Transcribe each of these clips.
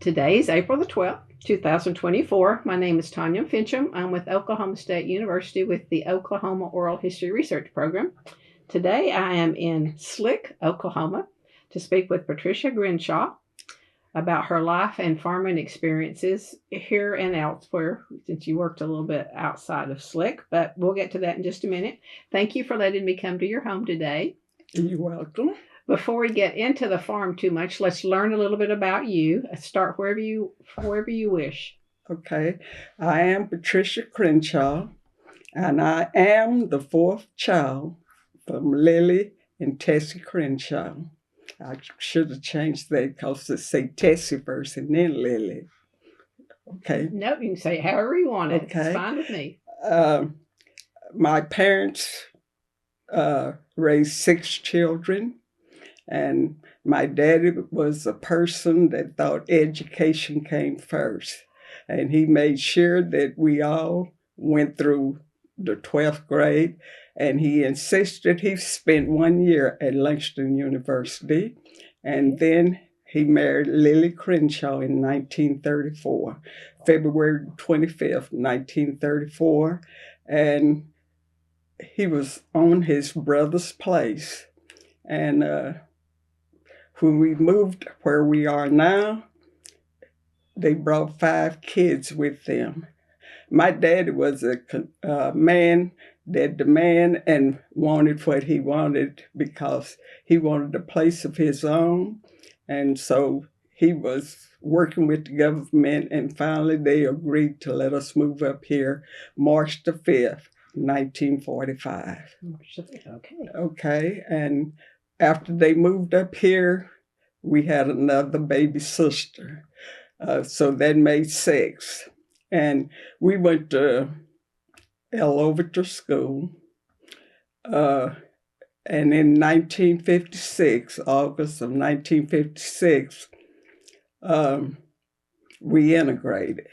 Today is April the 12th, 2024. My name is Tanya Finchum. I'm with Oklahoma State University with the Oklahoma Oral History Research Program. Today I am in Slick, Oklahoma, to speak with Patricia Crenshaw about her life and farming experiences here and elsewhere, since you worked a little bit outside of Slick, but we'll get to that in just a minute. Thank you for letting me come to your home today. You're welcome. Before we get into the farm too much, let's learn a little bit about you. Start wherever you wish. Okay. I am Patricia Crenshaw, and I am the fourth child from Lily and Tessie Crenshaw. I should have changed that because they say Tessie first and then Lily. Okay. No, you can say it however you want it. Okay. It's fine with me. My parents raised 6 children. And my daddy was a person that thought education came first. And he made sure that we all went through the 12th grade. And he insisted he spent 1 year at Langston University. And then he married Lily Crenshaw in 1934, February 25th, 1934. And he was on his brother's place. And when we moved where we are now, they brought 5 kids with them. My daddy was a man that demanded and wanted what he wanted because he wanted a place of his own. And so he was working with the government, and finally they agreed to let us move up here March the 5th, 1945. Okay, and after they moved up here, we had another baby sister. So that made 6. And we went to OOHRP school. And in 1956, August of 1956, we integrated.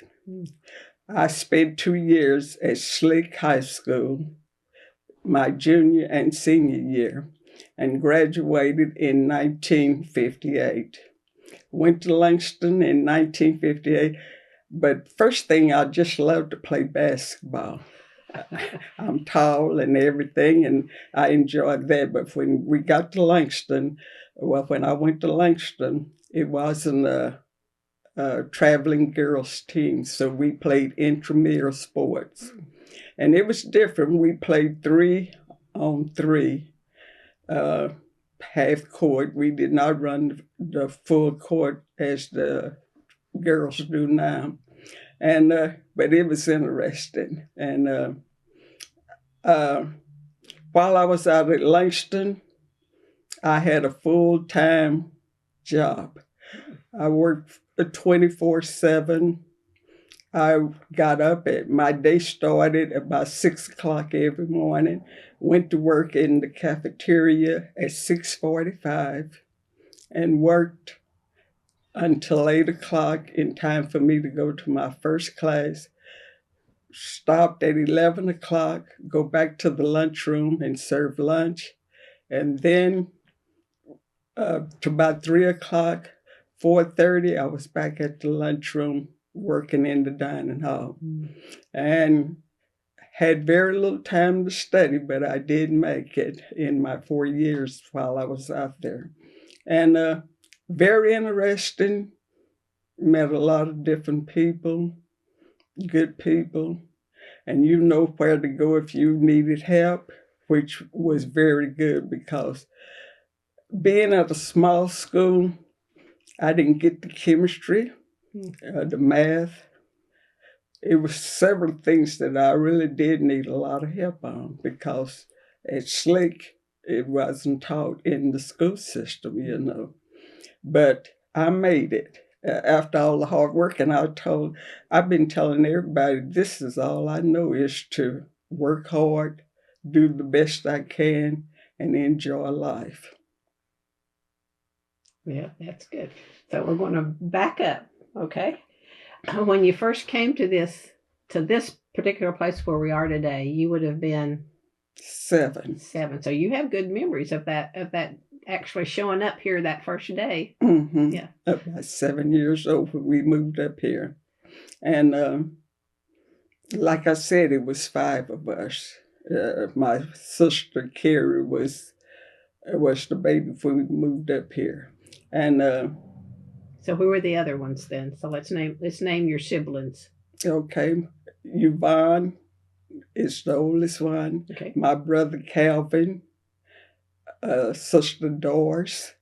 I spent 2 years at Slick High School, my junior and senior year, and graduated in 1958. Went to Langston in 1958, but first thing, I just loved to play basketball. I'm tall and everything, and I enjoyed that. But when we got to Langston, when I went to Langston, it wasn't a traveling girls team, so we played intramural sports. And it was different. We played 3-on-3. Half court. We did not run the full court as the girls do now. And but it was interesting. And while I was out at Langston, I had a full-time job. I worked 24/7. I got up my day started about 6 o'clock every morning, went to work in the cafeteria at 6:45, and worked until 8 o'clock in time for me to go to my first class. Stopped at 11 o'clock, go back to the lunchroom and serve lunch. And then to about 3 o'clock, 4:30, I was back at the lunchroom working in the dining hall. And had very little time to study, but I did make it in my 4 years while I was out there. And very interesting, met a lot of different people, good people, and you know where to go if you needed help, which was very good because being at a small school, I didn't get the chemistry, the math. It was several things that I really did need a lot of help on because at Slick, it wasn't taught in the school system, you know. But I made it after all the hard work, and I've been telling everybody, this is all I know is to work hard, do the best I can, and enjoy life. Yeah, that's good. So we're going to back up, okay? When you first came to this particular place where we are today, you would have been 7. So you have good memories of that actually showing up here that first day. Mm-hmm. Yeah. About 7 years old when we moved up here. And like I said, it was 5 of us. My sister Carrie was the baby when we moved up here. And So who were the other ones then? So let's name your siblings. okay, Yvonne is the oldest one. Okay. My brother Calvin, sister Doris,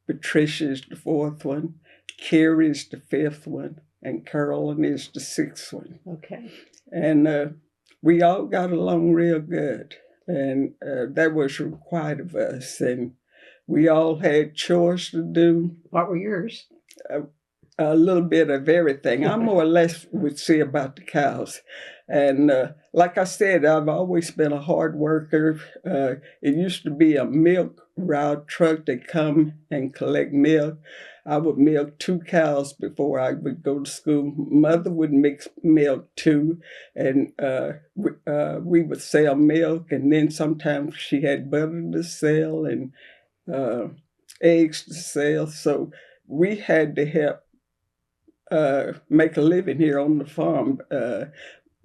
Patricia is the 4th one, Carrie is the 5th one, and Carolyn is the 6th one. Okay. And we all got along real good, and that was required of us. And we all had chores to do. What were yours? A little bit of everything. I more or less would see about the cows. And like I said, I've always been a hard worker. It used to be a milk route truck that come and collect milk. I would milk 2 cows before I would go to school. Mother would mix milk too, and we would sell milk, and then sometimes she had butter to sell and eggs to sell. So we had to help make a living here on the farm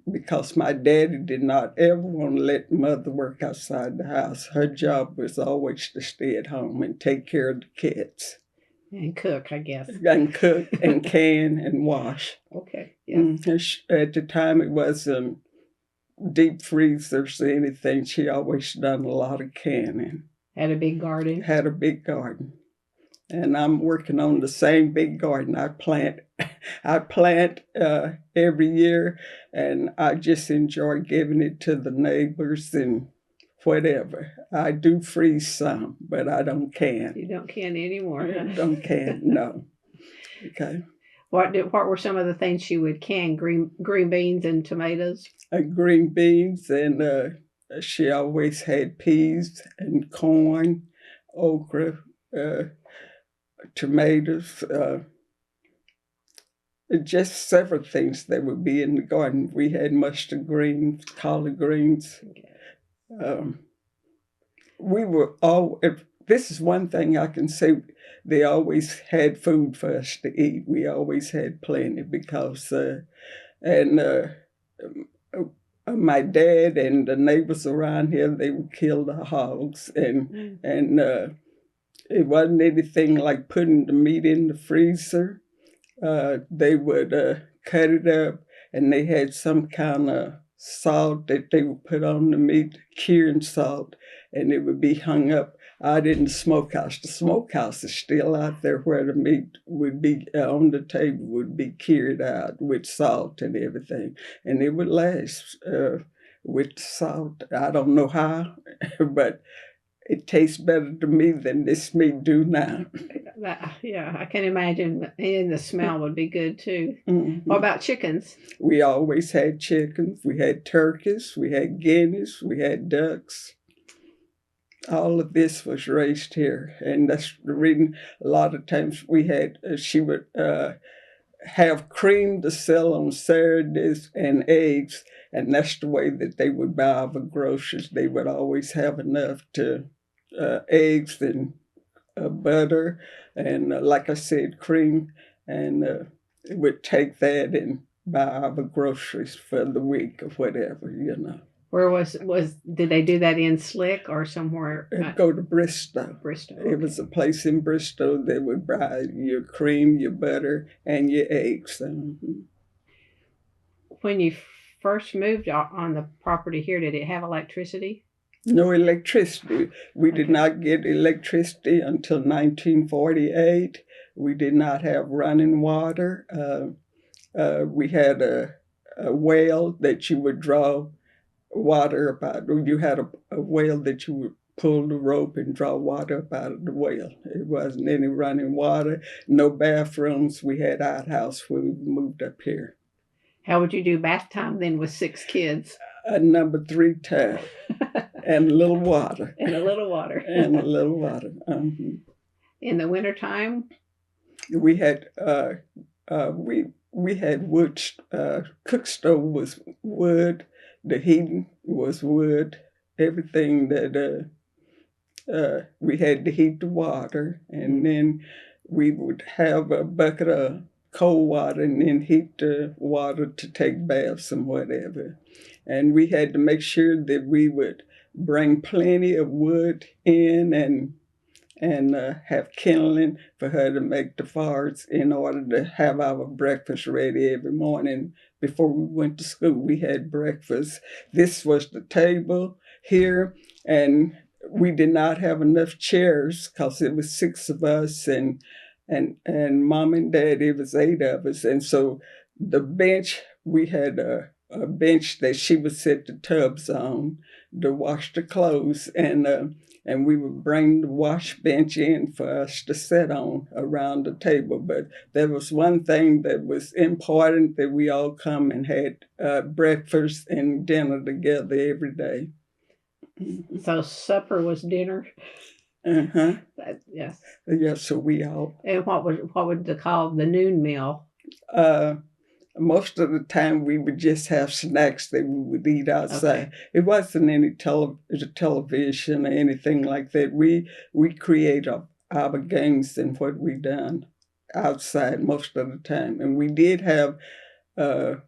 because my daddy did not ever want to let mother work outside the house. Her job was always to stay at home and take care of the kids. And cook, I guess. And cook and can and wash. Okay, yeah. At the time, it wasn't deep freezers or anything. She always done a lot of canning. Had a big garden? Had a big garden. And I'm working on the same big garden. I plant every year, and I just enjoy giving it to the neighbors and whatever. I do freeze some, but I don't can. You don't can anymore. I don't can, no. Okay. What were some of the things she would can? Green beans and tomatoes? Green beans, and she always had peas and corn, okra, tomatoes, just several things that would be in the garden. We had mustard greens, collard greens. We were all, this is one thing I can say, they always had food for us to eat. We always had plenty because, my dad and the neighbors around here, they would kill the hogs, and it wasn't anything like putting the meat in the freezer. They would cut it up, and they had some kind of salt that they would put on the meat, curing salt, and it would be hung up out in the smokehouse. The smokehouse is still out there where the meat would be on the table, would be cured out with salt and everything, and it would last with salt. I don't know how, but it tastes better to me than this meat do now. Yeah, I can imagine. And the smell would be good too. Mm-hmm. What about chickens? We always had chickens. We had turkeys. We had guineas. We had ducks. All of this was raised here. And that's the reason a lot of times we had, she would have cream to sell on Saturdays and eggs. And that's the way that they would buy our groceries. They would always have enough to eggs and butter and, like I said, cream. And would take that and buy our groceries for the week or whatever, you know. Where did they do that in Slick or somewhere? Go to Bristol. Bristol. Okay. It was a place in Bristol that would buy your cream, your butter, and your eggs. Mm-hmm. When you first moved on the property here, did it have electricity? No electricity. We did not get electricity until 1948. We did not have running water. We had a well that you would draw water about. You had a well that you would pull the rope and draw water up out of the well. It wasn't any running water, no bathrooms. We had outhouse when we moved up here. How would you do bath time then with 6 kids? A number 3 tub and a little water. And a little water. And a little water. Mm-hmm. In the wintertime? We had we had wood. Cook stove was wood. The heating was wood. Everything that we had to heat the water, and then we would have a bucket of cold water and then heat the water to take baths and whatever. And we had to make sure that we would bring plenty of wood in and have kindling for her to make the fires in order to have our breakfast ready every morning. Before we went to school, we had breakfast. This was the table here, and we did not have enough chairs because it was 6 of us, and mom and dad, it was 8 of us. And so the bench, we had a bench that she would set the tubs on to wash the clothes, and we would bring the wash bench in for us to sit on around the table. But there was one thing that was important, that we all come and had breakfast and dinner together every day. So supper was dinner. Uh-huh. Yes. Yeah, so we all. And what would they call the noon meal? Most of the time we would just have snacks that we would eat outside. Okay. It wasn't any television or anything like that. We create our games and what we done outside most of the time. And we did have other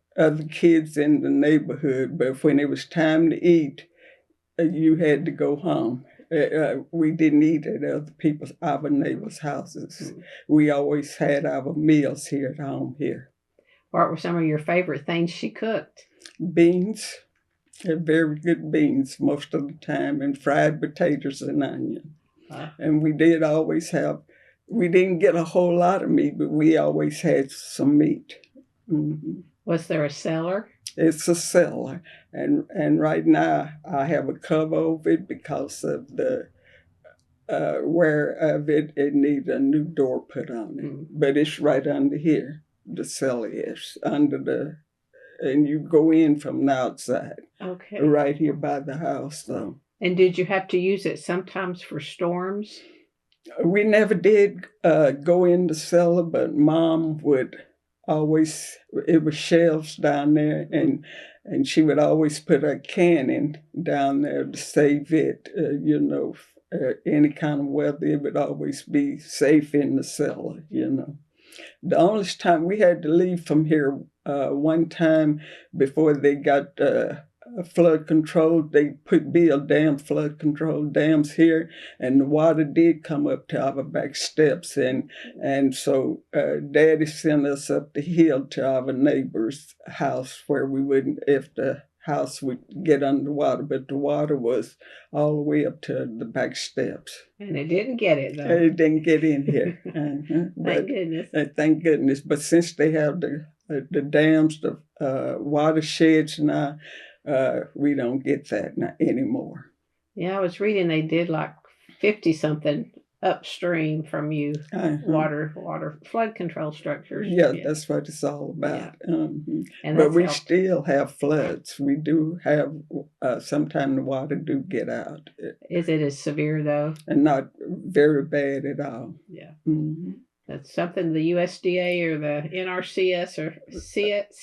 kids in the neighborhood, but when it was time to eat, you had to go home. We didn't eat at our neighbors' houses. Mm-hmm. We always had our meals here at home here. What were some of your favorite things she cooked? Beans, very good beans most of the time, and fried potatoes and onion. And we did always have, we didn't get a whole lot of meat, but we always had some meat. Mm-hmm. Was there a cellar? It's a cellar, and right now I have a cover over it because of the where of it needs a new door put on it. Mm-hmm. But it's right under here. The cellar is under and you go in from the outside. Okay. Right here by the house, though. And did you have to use it sometimes for storms? We never did go in the cellar, but Mom would always, it was shelves down there, and she would always put a cannon down there to save it, any kind of weather. It would always be safe in the cellar, The only time we had to leave from here one time before they got flood control, they build flood control dams here, and the water did come up to our back steps, and so Daddy sent us up the hill to our neighbor's house where we wouldn't, if the house would get underwater, but the water was all the way up to the back steps. And it didn't get it, though. It didn't get in here. Thank goodness. Thank goodness. But since they have the dams, the watersheds now, we don't get that anymore. Yeah, I was reading they did like 50-something upstream from you, water flood control structures. Yeah, that's what it's all about. Yeah. But we still have floods. We do have, sometimes the water do get out. Is it as severe, though? And not very bad at all. Yeah. Mm-hmm. That's something the USDA or the NRCS or SCS,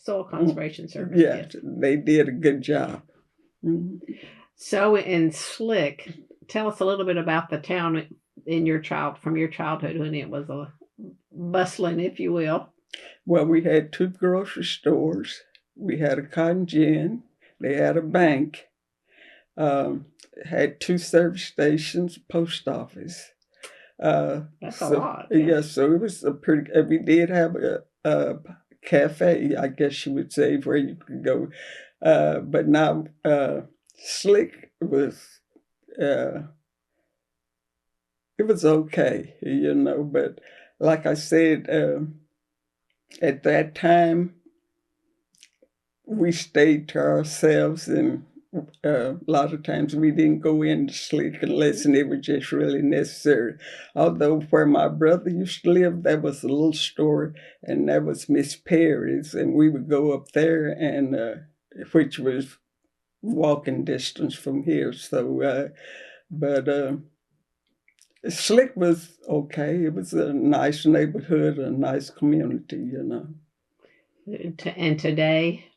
Soil Conservation Service. Yeah, they did a good job. Mm-hmm. So in Slick, tell us a little bit about the town from your childhood when it was bustling, if you will. Well, we had 2 grocery stores. We had a cotton gin. They had a bank. Had 2 service stations, post office. That's a lot. Yeah, so it was we did have a cafe, I guess you would say, where you could go. But now Slick was, it was okay, but like I said, at that time, we stayed to ourselves, and a lot of times we didn't go into Slick unless it was just really necessary. Although where my brother used to live, there was a little store, and that was Miss Perry's, and we would go up there, and which was walking distance from here. So, but Slick was okay. It was a nice neighborhood, a nice community, And today?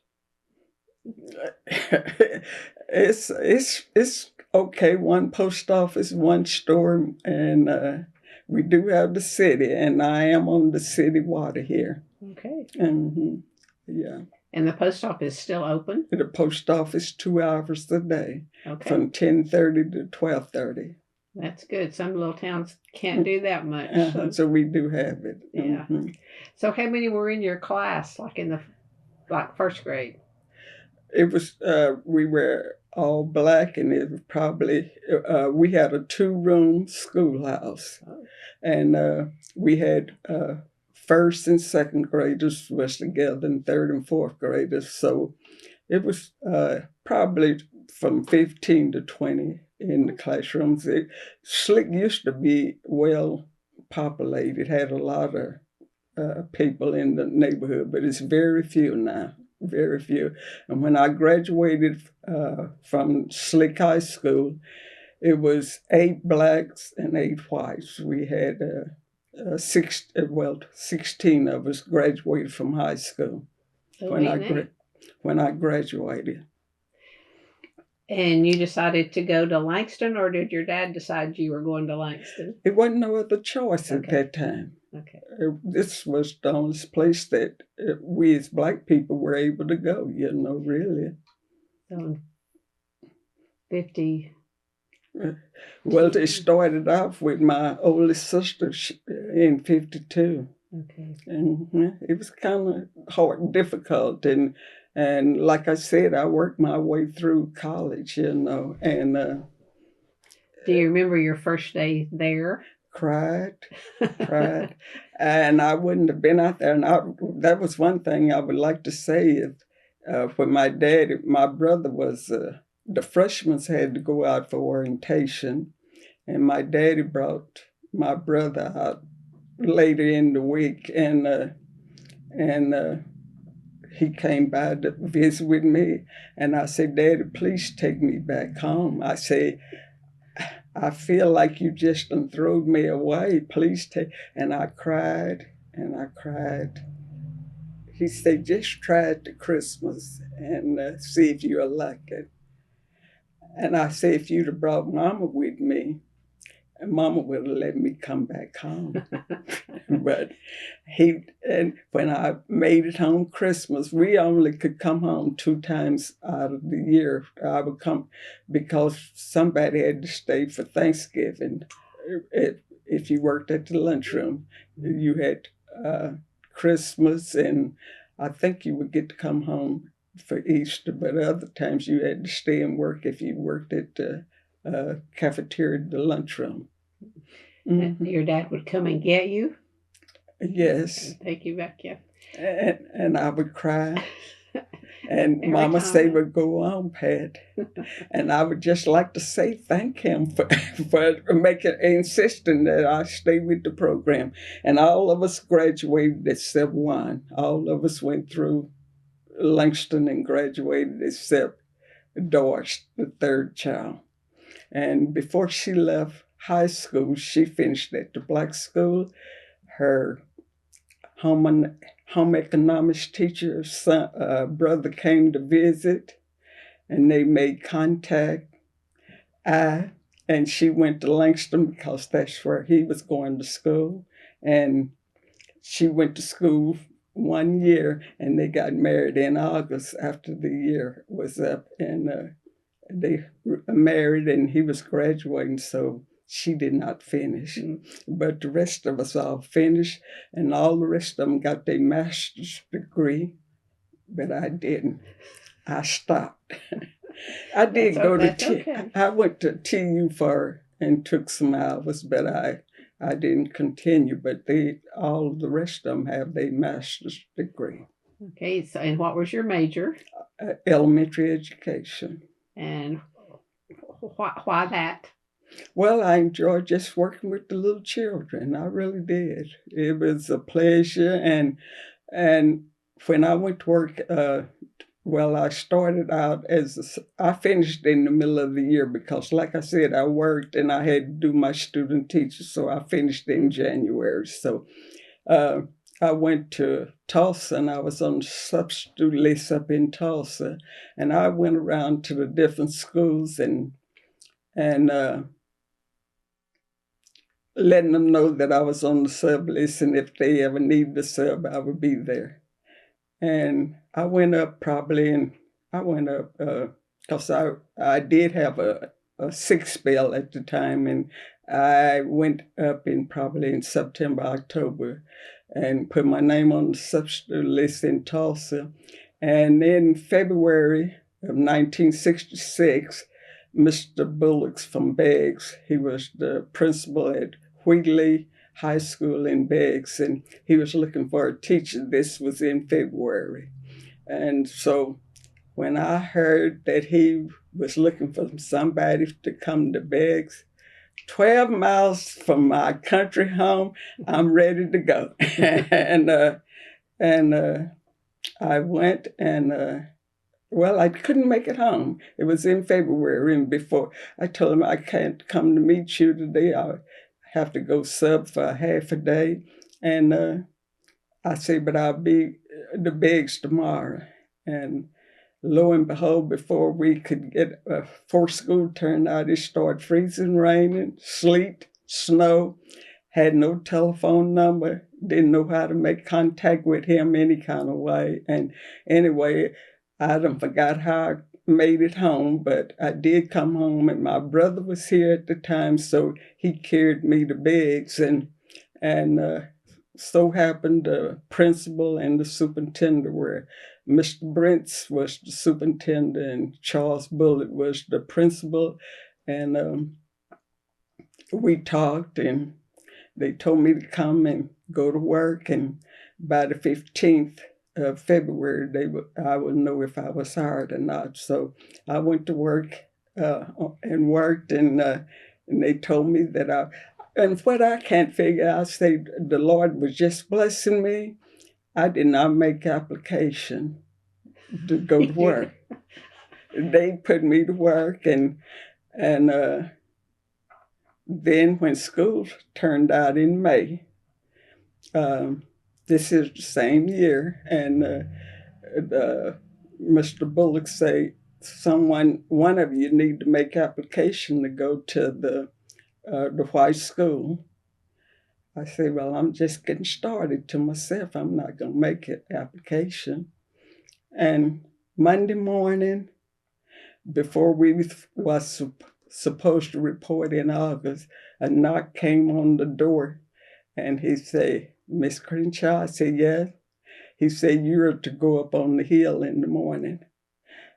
It's okay. One post office, one store, and we do have the city, and I am on the city water here. Okay. Yeah. And the post office is still open? The post office 2 hours a day, Okay. from 10:30 to 12:30. That's good. Some little towns can't do that much. So we do have it. Yeah. So how many were in your class, like in the first grade? It was we were all black, and it was probably we had a 2-room schoolhouse, and we had first and second graders was together, and third and fourth graders. So it was probably from 15 to 20 in the classrooms. Slick used to be well populated, had a lot of people in the neighborhood, but it's very few now, very few. And when I graduated from Slick High School, it was 8 blacks and 8 whites. We had 16 of us graduated from high school when I graduated. And you decided to go to Langston, or did your dad decide you were going to Langston? It wasn't no other choice at that time. Okay. This was the only place that we as black people were able to go, really. So 50. Well, it started off with my oldest sister in 52. Okay. And it was kind of hard, difficult. And like I said, I worked my way through college, and do you remember your first day there? Cried. And I wouldn't have been out there. And that was one thing I would like to say. When my brother was, the freshmen had to go out for orientation, and my daddy brought my brother out later in the week, and he came by to visit with me, and I said, "Daddy, please take me back home." I say, "I feel like you just done throwed me away. Please take." And I cried and I cried. He said, "Just try it to Christmas and see if you'll like it." And I said, "If you'd have brought Mama with me, Mama would have let me come back home." But when I made it home Christmas, we only could come home 2 times out of the year. I would come because somebody had to stay for Thanksgiving. If you worked at the lunchroom, you had Christmas, and I think you would get to come home for Easter, but other times you had to stay and work if you worked at the cafeteria, the lunchroom. Your dad would come and get you? Yes. And take you back, yeah. And I would cry. And Mama say, "Well, go on, Pat." And I would just like to say thank him for insisting that I stay with the program. And all of us graduated except one. All of us went through Langston and graduated except Doris, the third child. And before she left high school, she finished at the black school. Her home economics teacher's brother came to visit, and they made contact. And she went to Langston because that's where he was going to school. And she went to school 1 year, and they got married in August after the year was up. And they married, and he was graduating, so she did not finish. But the rest of us all finished, and all the rest of them got their master's degree, but I didn't. I stopped. I did go to I went to TU and took some hours, but I didn't continue. But all the rest of them have their master's degree. Okay, so and what was your major? Elementary education. And why that? Well, I enjoyed just working with the little children. I really did. It was a pleasure. And when I went to work, I started out I finished in the middle of the year because, like I said, I worked and I had to do my student teacher. So I finished in January. So I went to Tulsa, and I was on the substitute list up in Tulsa, and I went around to the different schools and letting them know that I was on the sub list, and if they ever needed a sub, I would be there. And I went up because I did have a sick spell at the time, and I went up probably in September, October, and put my name on the substitute list in Tulsa. And in February of 1966, Mr. Bullocks from Beggs, he was the principal at Wheatley High School in Beggs, and he was looking for a teacher. This was in February. And so when I heard that he was looking for somebody to come to Beggs, 12 miles from my country home, I'm ready to go. and I went, and well, I couldn't make it home. It was in February, and before I told him I can't come to meet you today, I have to go sub for half a day. And I said, but I'll be the Beggs tomorrow. And lo and behold, before we could get before school turned out, it started freezing, raining, sleet, snow. Had no telephone number, didn't know how to make contact with him any kind of way. And anyway, I done forgot how I made it home, but I did come home, and my brother was here at the time, so he carried me to Beggs, and so happened the principal and the superintendent were. Mr. Brentz was the superintendent, and Charles Bullitt was the principal, and we talked, and they told me to come and go to work, and by the 15th of February, I would know if I was hired or not. So I went to work and worked, and they told me that and what I can't figure out, I say the Lord was just blessing me. I did not make application to go to work. They put me to work, and then when school turned out in May, this is the same year, and Mr. Bullock say, one of you need to make application to go to the white school. I say, well, I'm just getting started to myself. I'm not going to make an application. And Monday morning, before we was supposed to report in August, a knock came on the door, and he said, Miss Crenshaw? I said, yes. He said, you're to go up on the hill in the morning.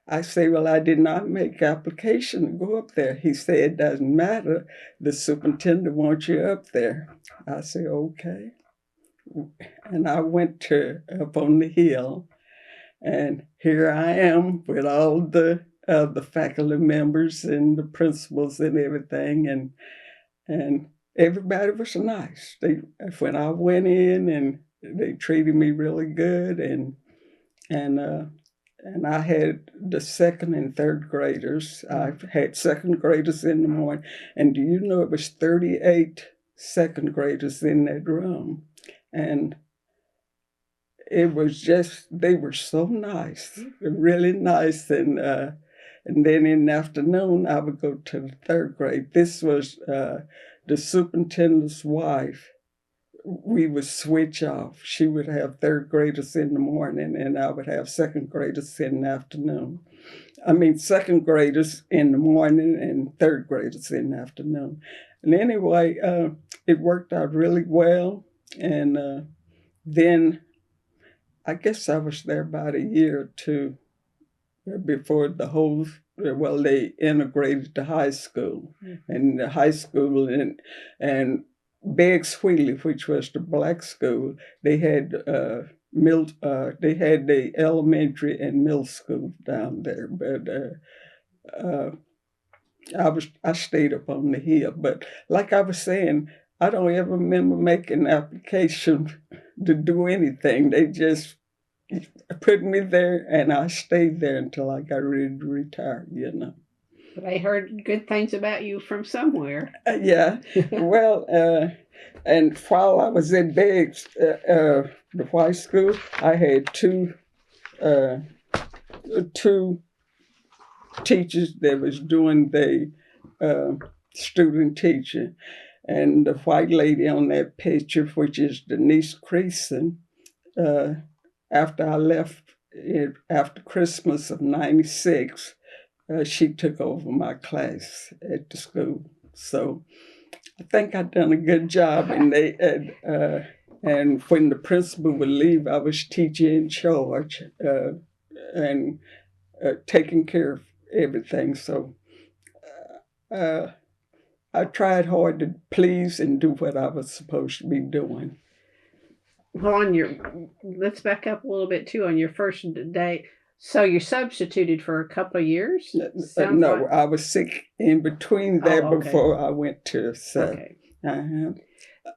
I say, well, I did not make application to go up there. He said, it doesn't matter. The superintendent wants you up there. I said, okay. And I went up on the hill, and here I am with all the faculty members and the principals and everything, and everybody was nice. When I went in, and they treated me really good, and I had the second and third graders. I had second graders in the morning, and do you know it was 38 second graders in that room, and it was just, they were so nice, really nice, and then in the afternoon I would go to the third grade. This was the superintendent's wife. We would switch off. She would have third graders in the morning, and I would have second graders in the afternoon. Second graders in the morning and third graders in the afternoon. And anyway, it worked out really well. And then I guess I was there about a year or two before they integrated the high school. And the high school and Beggs Wheatley, which was the black school, they had the elementary and middle school down there. But I stayed up on the hill. But like I was saying, I don't ever remember making an application to do anything. They just put me there, and I stayed there until I got ready to retire, They heard good things about you from somewhere. Yeah. Well, And while I was in Beggs, the white school, I had two teachers that was doing the student teaching. And the white lady on that picture, which is Denise Creason, after I left after Christmas of '96, she took over my class at the school. So I think I done a good job. And when the principal would leave, I was teacher in charge and taking care of everything. So I tried hard to please and do what I was supposed to be doing. Well, let's back up a little bit too. On your first day, so you substituted for a couple of years? No, I was sick in between that before I went to. So, okay.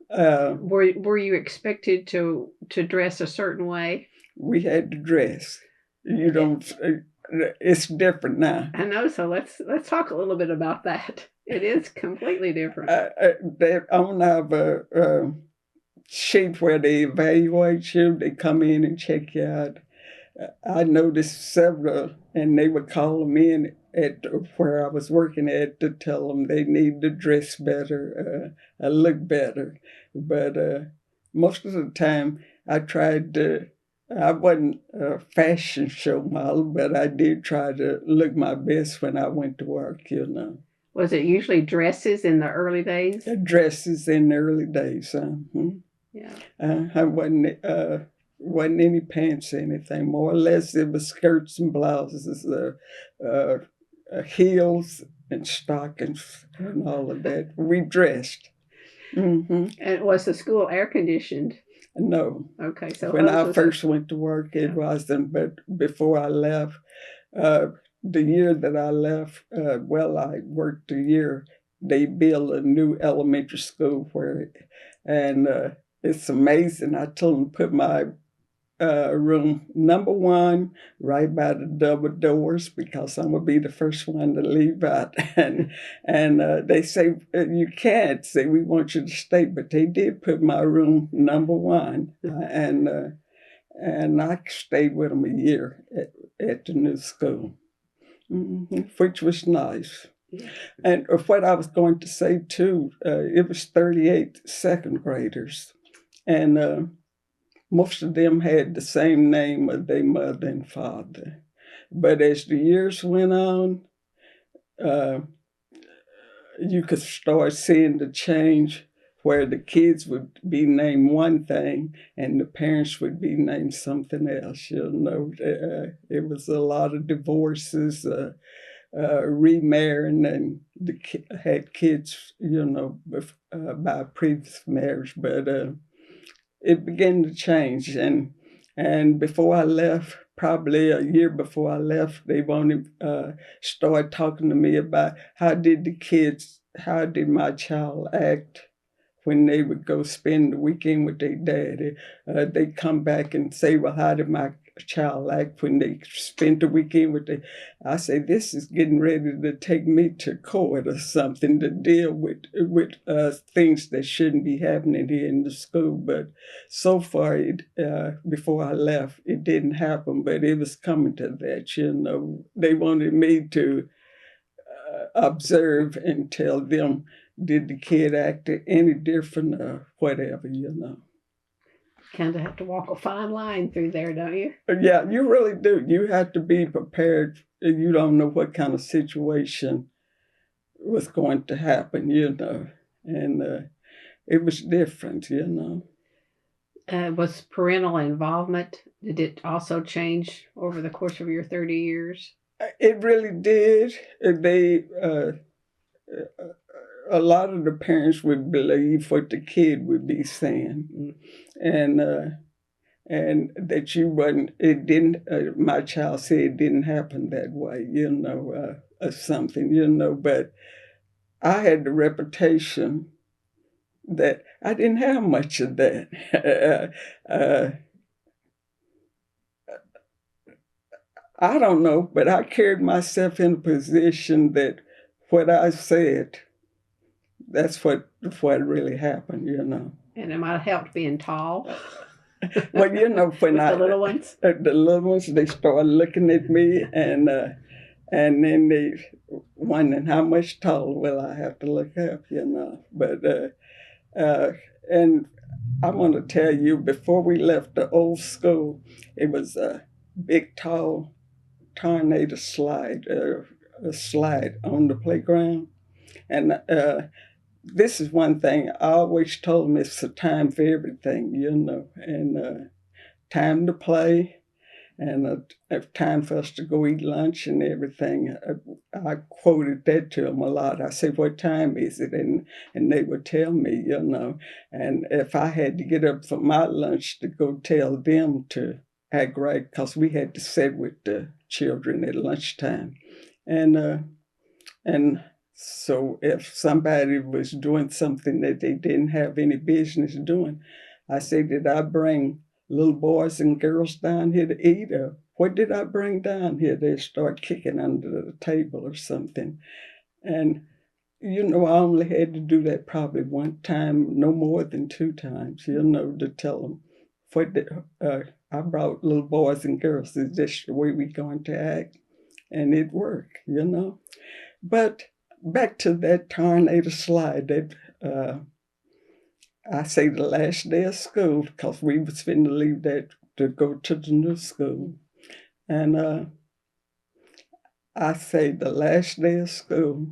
Were you expected to dress a certain way? We had to dress. You don't. It's different now. I know. So let's talk a little bit about that. It is completely different. They on our sheet where they evaluate you. They come in and check you out. I noticed several, and they would call them in at where I was working at to tell them they need to dress better, look better. But most of the time, I tried to. I wasn't a fashion show model, but I did try to look my best when I went to work. Was it usually dresses in the early days? Dresses in the early days. Yeah. I wasn't any pants or anything. More or less, it was skirts and blouses, heels and stockings and all of that. We dressed. Mm-hmm. And was the school air conditioned? No. Okay. So when I first went to work, it wasn't. But before I left, the year that I left, I worked a year. They built a new elementary school and it's amazing. I told them to put my room number 1 right by the double doors because I'm gonna be the first one to leave out. And they say you can't. Say we want you to stay, but they did put my room number 1, and I stayed with them a year at the new school, which was nice. And what I was going to say too, it was 38 second graders, and most of them had the same name of their mother and father. But as the years went on, you could start seeing the change where the kids would be named one thing and the parents would be named something else. It was a lot of divorces, remarrying, and had kids, by previous marriage. But it began to change, and before I left, probably a year before I left, they wanted start talking to me about how did my child act when they would go spend the weekend with their daddy. They'd come back and say, well, how did my child act when they spent the weekend with their... I say, this is getting ready to take me to court or something to deal with things that shouldn't be happening here in the school. But so far, before I left, it didn't happen, but it was coming to that. They wanted me to observe and tell them, did the kid act any different or whatever, Kind of have to walk a fine line through there, don't you? Yeah, you really do. You have to be prepared. You don't know what kind of situation was going to happen, and it was different, Was parental involvement, did it also change over the course of your 30 years? It really did. A lot of the parents would believe what the kid would be saying, and that you wasn't. It didn't. My child said it didn't happen that way, or something, But I had the reputation that I didn't have much of that. I don't know, but I carried myself in a position that what I said that's what really happened, you know. And it might have helped being tall. Well, you know, when the little ones. The little ones, they started looking at me, and then they wondering how much taller will I have to look up, you know. But and I want to tell you, before we left the old school, it was a big, tall tornado slide, a slide on the playground, and this is one thing I always told them: it's a time for everything, you know, and time to play, and a time for us to go eat lunch and everything. I quoted that to them a lot. I said, "What time is it?" And they would tell me, you know. And if I had to get up for my lunch to go tell them to act right, because we had to sit with the children at lunchtime, and so if somebody was doing something that they didn't have any business doing, I said, "Did I bring little boys and girls down here to eat, or what did I bring down here?" They start kicking under the table or something. And, you know, I only had to do that probably one time, no more than two times, you know, to tell them, I brought little boys and girls. Is this the way we're going to act? And it worked, you know. But back to that tornado slide, that I say the last day of school, because we was finna leave that to go to the new school. And I say the last day of school,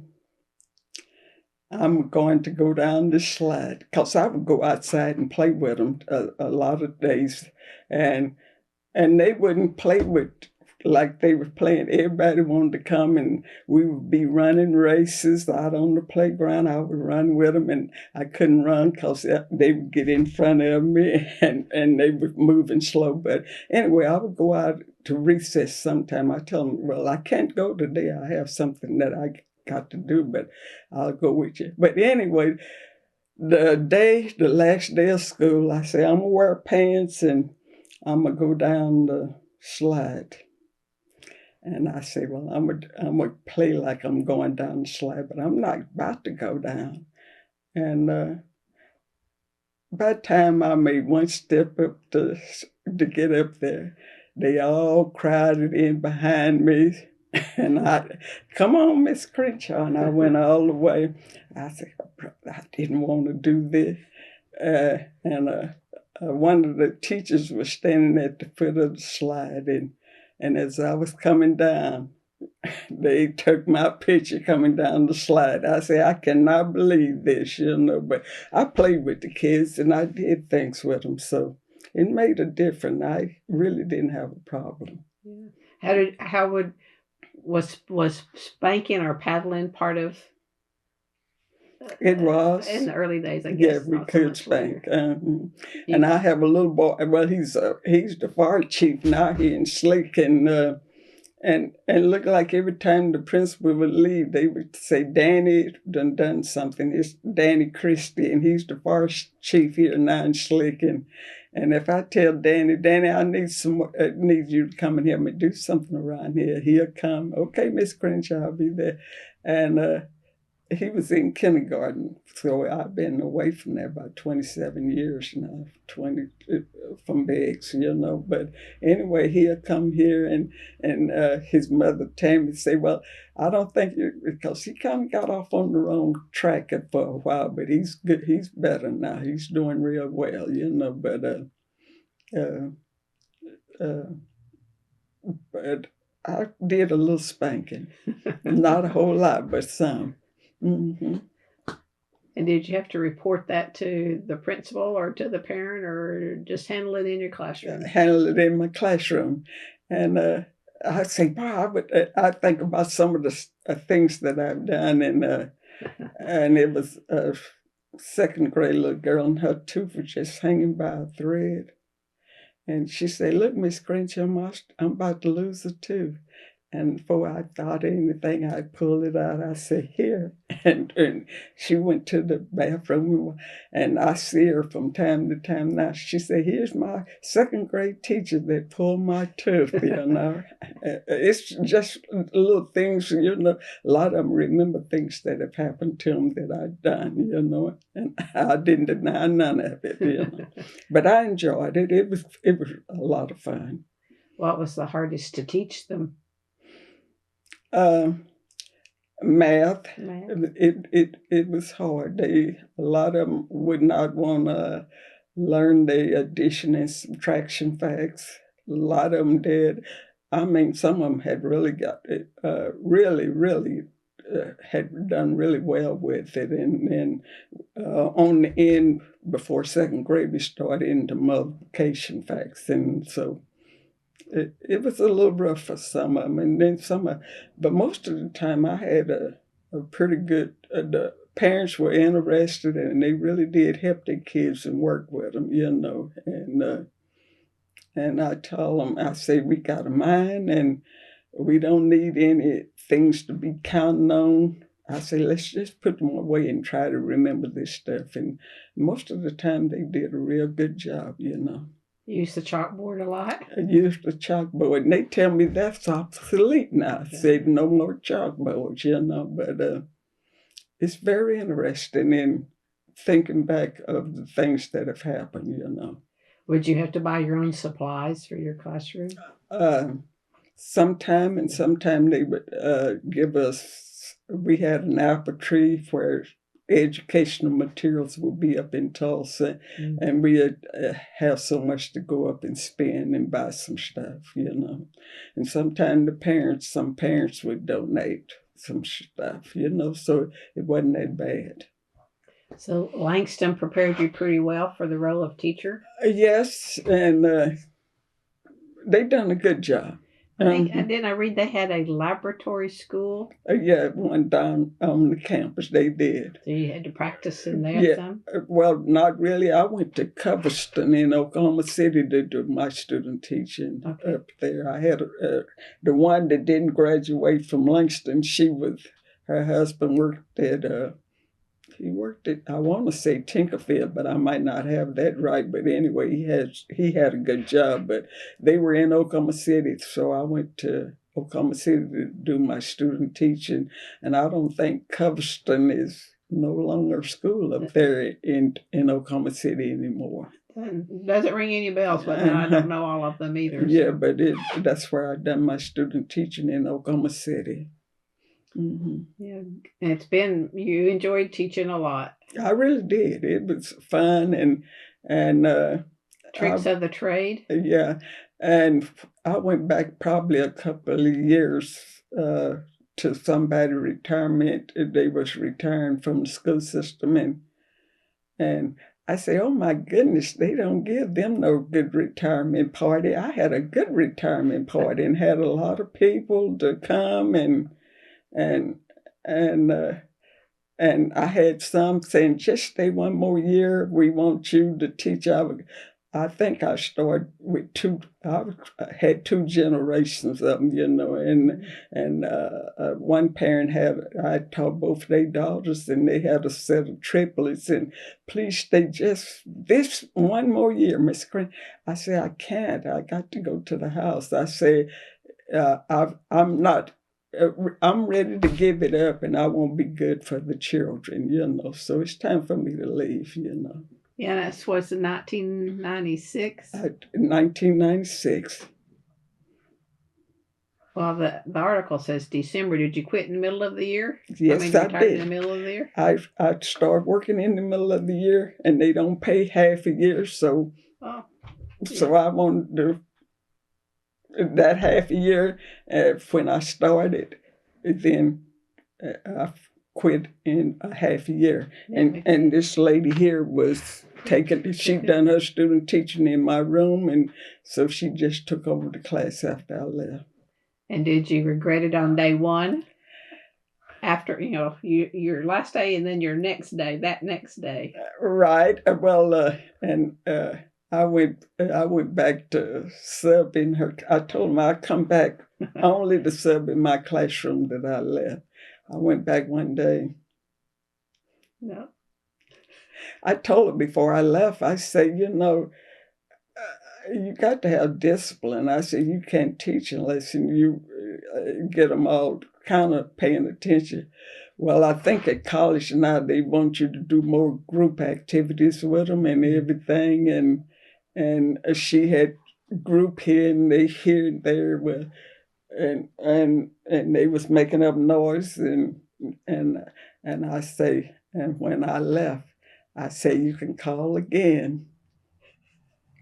I'm going to go down this slide, because I would go outside and play with them a lot of days. And they wouldn't play with like they were playing. Everybody wanted to come, and we would be running races out on the playground. I would run with them, and I couldn't run because they would get in front of me, and they were moving slow. But anyway, I would go out to recess sometime. I tell them, "Well, I can't go today. I have something that I got to do, but I'll go with you." But anyway, the last day of school, I say, "I'm going to wear pants, and I'm going to go down the slide." And I say, "Well, I'm gonna play like I'm going down the slide, but I'm not about to go down." And by the time I made one step up to get up there, they all crowded in behind me. And I, "Come on, Miss Crenshaw." And I went all the way. I said, "I didn't want to do this." And one of the teachers was standing at the foot of the slide, and as I was coming down, they took my picture coming down the slide. I said, "I cannot believe this, you know." But I played with the kids, and I did things with them, so it made a difference. I really didn't have a problem. Yeah. Was spanking or paddling part of? It was in the early days, I guess. Yeah, we could spank. You- And I have a little boy. Well, he's the fire chief now here in Slick, and look like every time the principal would leave, they would say, "Danny done something." It's Danny Christie, and he's the fire chief here now in Slick. And if I tell Danny, "I need you to come and help me do something around here," he'll come. "Okay, Miss Crenshaw, I'll be there." And he was in kindergarten, so I've been away from there about 27 years now, 20 from Biggs, you know. But anyway, he'll come here, and his mother Tammy say, "Well, I don't think you," because he kind of got off on the wrong track for a while, but he's good. He's better now. He's doing real well, you know. But I did a little spanking, not a whole lot, but some. Mm-hmm. And did you have to report that to the principal or to the parent, or just handle it in your classroom? Handle it in my classroom. And I say, "Bob," I think about some of the things that I've done. And it was a second grade little girl, and her tooth was just hanging by a thread. And she said, "Look, Miss Crenshaw, I'm about to lose a tooth." And before I thought anything, I pulled it out. I said, "Here." And she went to the bathroom, and I see her from time to time now. She said, "Here's my second grade teacher that pulled my tooth," you know. It's just little things, you know. A lot of them remember things that have happened to them that I've done, you know. And I didn't deny none of it, you know. But I enjoyed it. It was a lot of fun. What was the hardest to teach them? Math. Math. It was hard. A lot of them would not want to learn the addition and subtraction facts. A lot of them did. I mean, some of them had really got it, really had done really well with it. And then on the end, before second grade, we started into multiplication facts. And so it was a little rough for some of them, and then but most of the time I had a pretty good, the parents were interested and they really did help their kids and work with them, you know, and I tell them, I say, we got a mind and we don't need any things to be counting on. I say, let's just put them away and try to remember this stuff. And most of the time they did a real good job, you know. You use the chalkboard a lot? I use the chalkboard, and they tell me that's obsolete now. I said, no more chalkboards, you know, but it's very interesting in thinking back of the things that have happened, you know. Would you have to buy your own supplies for your classroom? Sometime they would give us, we had an apple tree where educational materials would be up in Tulsa, and we'd have so much to go up and spend and buy some stuff, you know. And sometimes some parents would donate some stuff, you know, so it wasn't that bad. So Langston prepared you pretty well for the role of teacher? Yes, and they done a good job. Didn't I read they had a laboratory school? Yeah, one down on the campus, they did. So you had to practice in there some? Well, not really. I went to Covington in Oklahoma City to do my student teaching up there. I had the one that didn't graduate from Langston. Her husband worked at, I want to say Tinkerfield, but I might not have that right. But anyway, he had a good job. But they were in Oklahoma City, so I went to Oklahoma City to do my student teaching. And I don't think Covington is no longer school up there in Oklahoma City anymore. Doesn't ring any bells, but I don't know all of them either. Yeah, but that's where I done my student teaching in Oklahoma City. Mm-hmm. Yeah, and you enjoyed teaching a lot. I really did. It was fun and tricks of the trade. Yeah, and I went back probably a couple of years to somebody retirement. They was retiring from the school system, and I say, oh my goodness, they don't give them no good retirement party. I had a good retirement party and had a lot of people to come and I had some saying, just stay one more year. We want you to teach. I think I started with I had two generations of them, you know, and one parent I taught both their daughters, and they had a set of triplets, and please stay just this one more year, Miss Crane. I said, I can't. I got to go to the house. I say, I'm ready to give it up, and I won't be good for the children, you know. So it's time for me to leave, you know. Yeah, that was in 1996. 1996. Well, the article says December. Did you quit in the middle of the year? Yes, I did. In the middle of the year? I started working in the middle of the year, and they don't pay half a year, so so I wanted to. That half a year, when I started, then I quit in a half a year. And this lady here was she done her student teaching in my room, and so she just took over the class after I left. And did you regret it on day one? After, you know, your last day and then your next day, that next day? Right. Well, I went back to sub in her. I told them I'd come back only the sub in my classroom that I left. I went back one day. No. I told her before I left, I said, you got to have discipline. I said, you can't teach unless you get them all kind of paying attention. Well, I think at college now they want you to do more group activities with them and everything. And she had group here and they here and there with, and they was making up noise and I say, and when I left, I say, you can call again,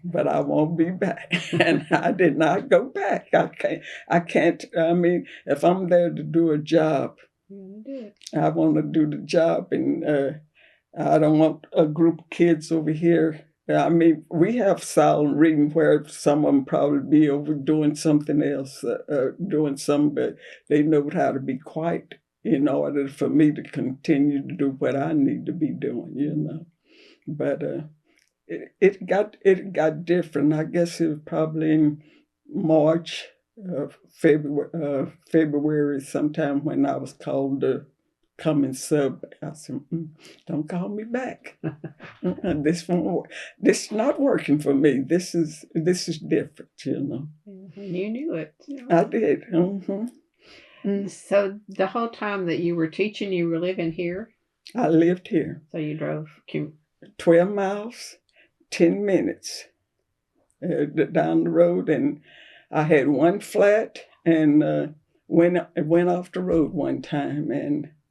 but I won't be back. And I did not go back. I can't, I mean, if I'm there to do a job, I want to do the job, and I don't want a group of kids over here. I mean, we have silent reading where some of them probably be over doing something else, doing something, but they know how to be quiet in order for me to continue to do what I need to be doing, But it got different. I guess it was probably in March, February, sometime when I was called to come and sub. I said, "Don't call me back. This won't work. This is not working for me. This is different." And you knew it. I did. Mm-hmm. So the whole time that you were teaching, you were living here? I lived here. So you drove 12 miles, 10 minutes down the road, and I had one flat and went off the road one time,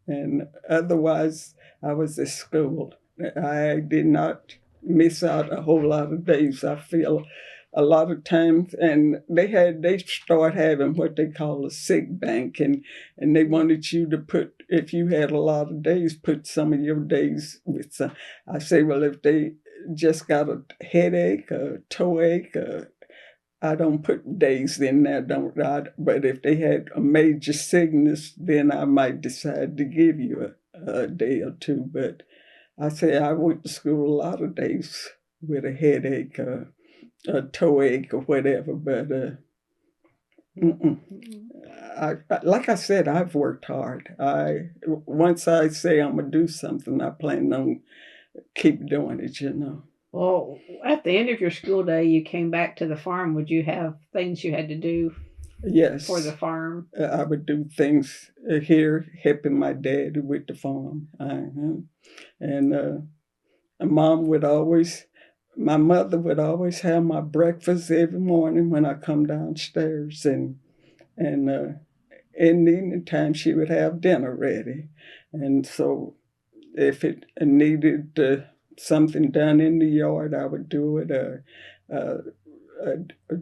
and otherwise I was at school. I did not miss out a whole lot of days. I feel a lot of times, and they start having what they call a sick bank, and they wanted you to put, if you had a lot of days, put some of your days with some. I say, well, if they just got a headache, a toe ache, I don't put days in there, but if they had a major sickness, then I might decide to give you a day or two. But I say I went to school a lot of days with a headache, a toe ache, or whatever. But like I said, I've worked hard. Once I say I'm gonna do something, I plan on keep doing it. Well, at the end of your school day, you came back to the farm. Would you have things you had to do? Yes. For the farm? I would do things here, helping my dad with the farm. And my mother would always have my breakfast every morning when I come downstairs. And in the evening time, she would have dinner ready. And so if it needed something done in the yard, I would do it.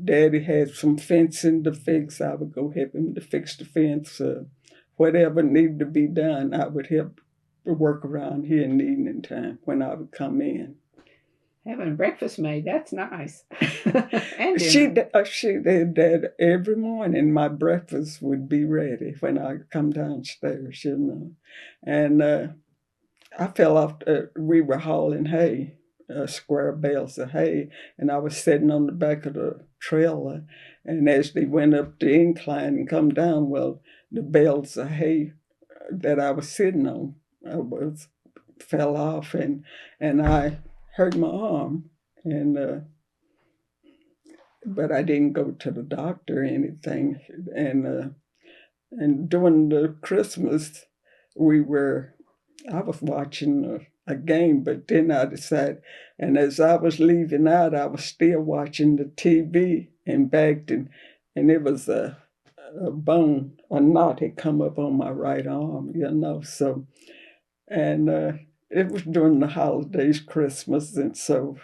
Daddy had some fencing to fix. I would go help him to fix the fence. Whatever needed to be done, I would help work around here in the evening time when I would come in. Having breakfast made, that's nice. And she did that every morning. My breakfast would be ready when I come downstairs, And I fell off. We were hauling hay, square bales of hay, and I was sitting on the back of the trailer. And as they went up the incline and come down, well, the bales of hay that I was sitting on fell off, and I hurt my arm, but I didn't go to the doctor or anything. And during the Christmas, I was watching a game, but then I decided, and as I was leaving out, I was still watching the TV and backed, and it was a bone, a knot had come up on my right arm, so, and it was during the holidays, Christmas, and so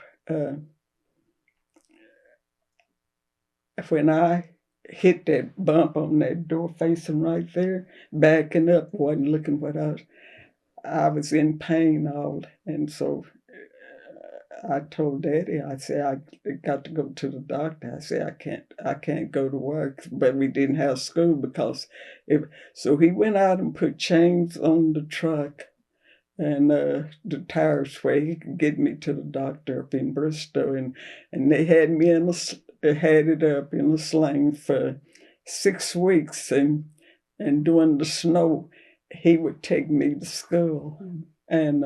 when I hit that bump on that door facing right there, backing up, wasn't looking what I was in pain and so I told Daddy, I said, I got to go to the doctor. I said, I can't go to work, but we didn't have school because so he went out and put chains on the truck and the tires where he could get me to the doctor up in Bristol, and they had me had it up in a sling for 6 weeks, and during the snow, he would take me to school, and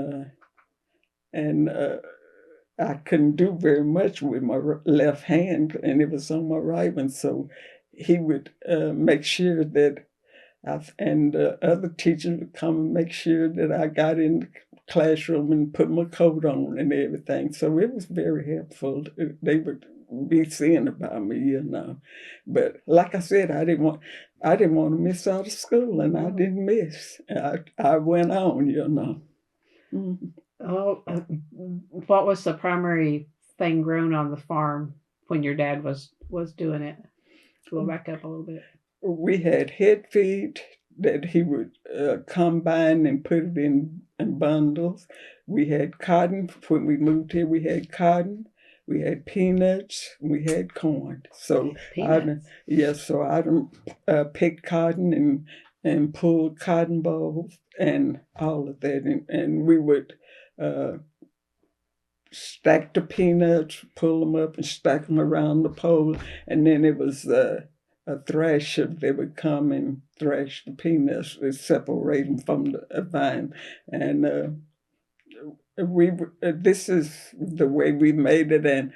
I couldn't do very much with my left hand, and it was on my right one. So he would make sure that and other teachers would come and make sure that I got in the classroom and put my coat on and everything. So it was very helpful. They would be seeing about me, you know. But like I said, I didn't want to miss out of school, and I didn't miss. I went on, you know. Mm-hmm. Oh, what was the primary thing grown on the farm when your dad was doing it? Go back up a little bit. We had head feed that he would combine and put it in bundles. We had cotton. When we moved here, we had cotton. We had peanuts. We had corn. So I picked cotton and pulled cotton balls and all of that, and we would stack the peanuts, pull them up, and stack them around the pole, and then it was a thresher. They would come and thresh the peanuts and separate them from the vine, and this is the way we made it. And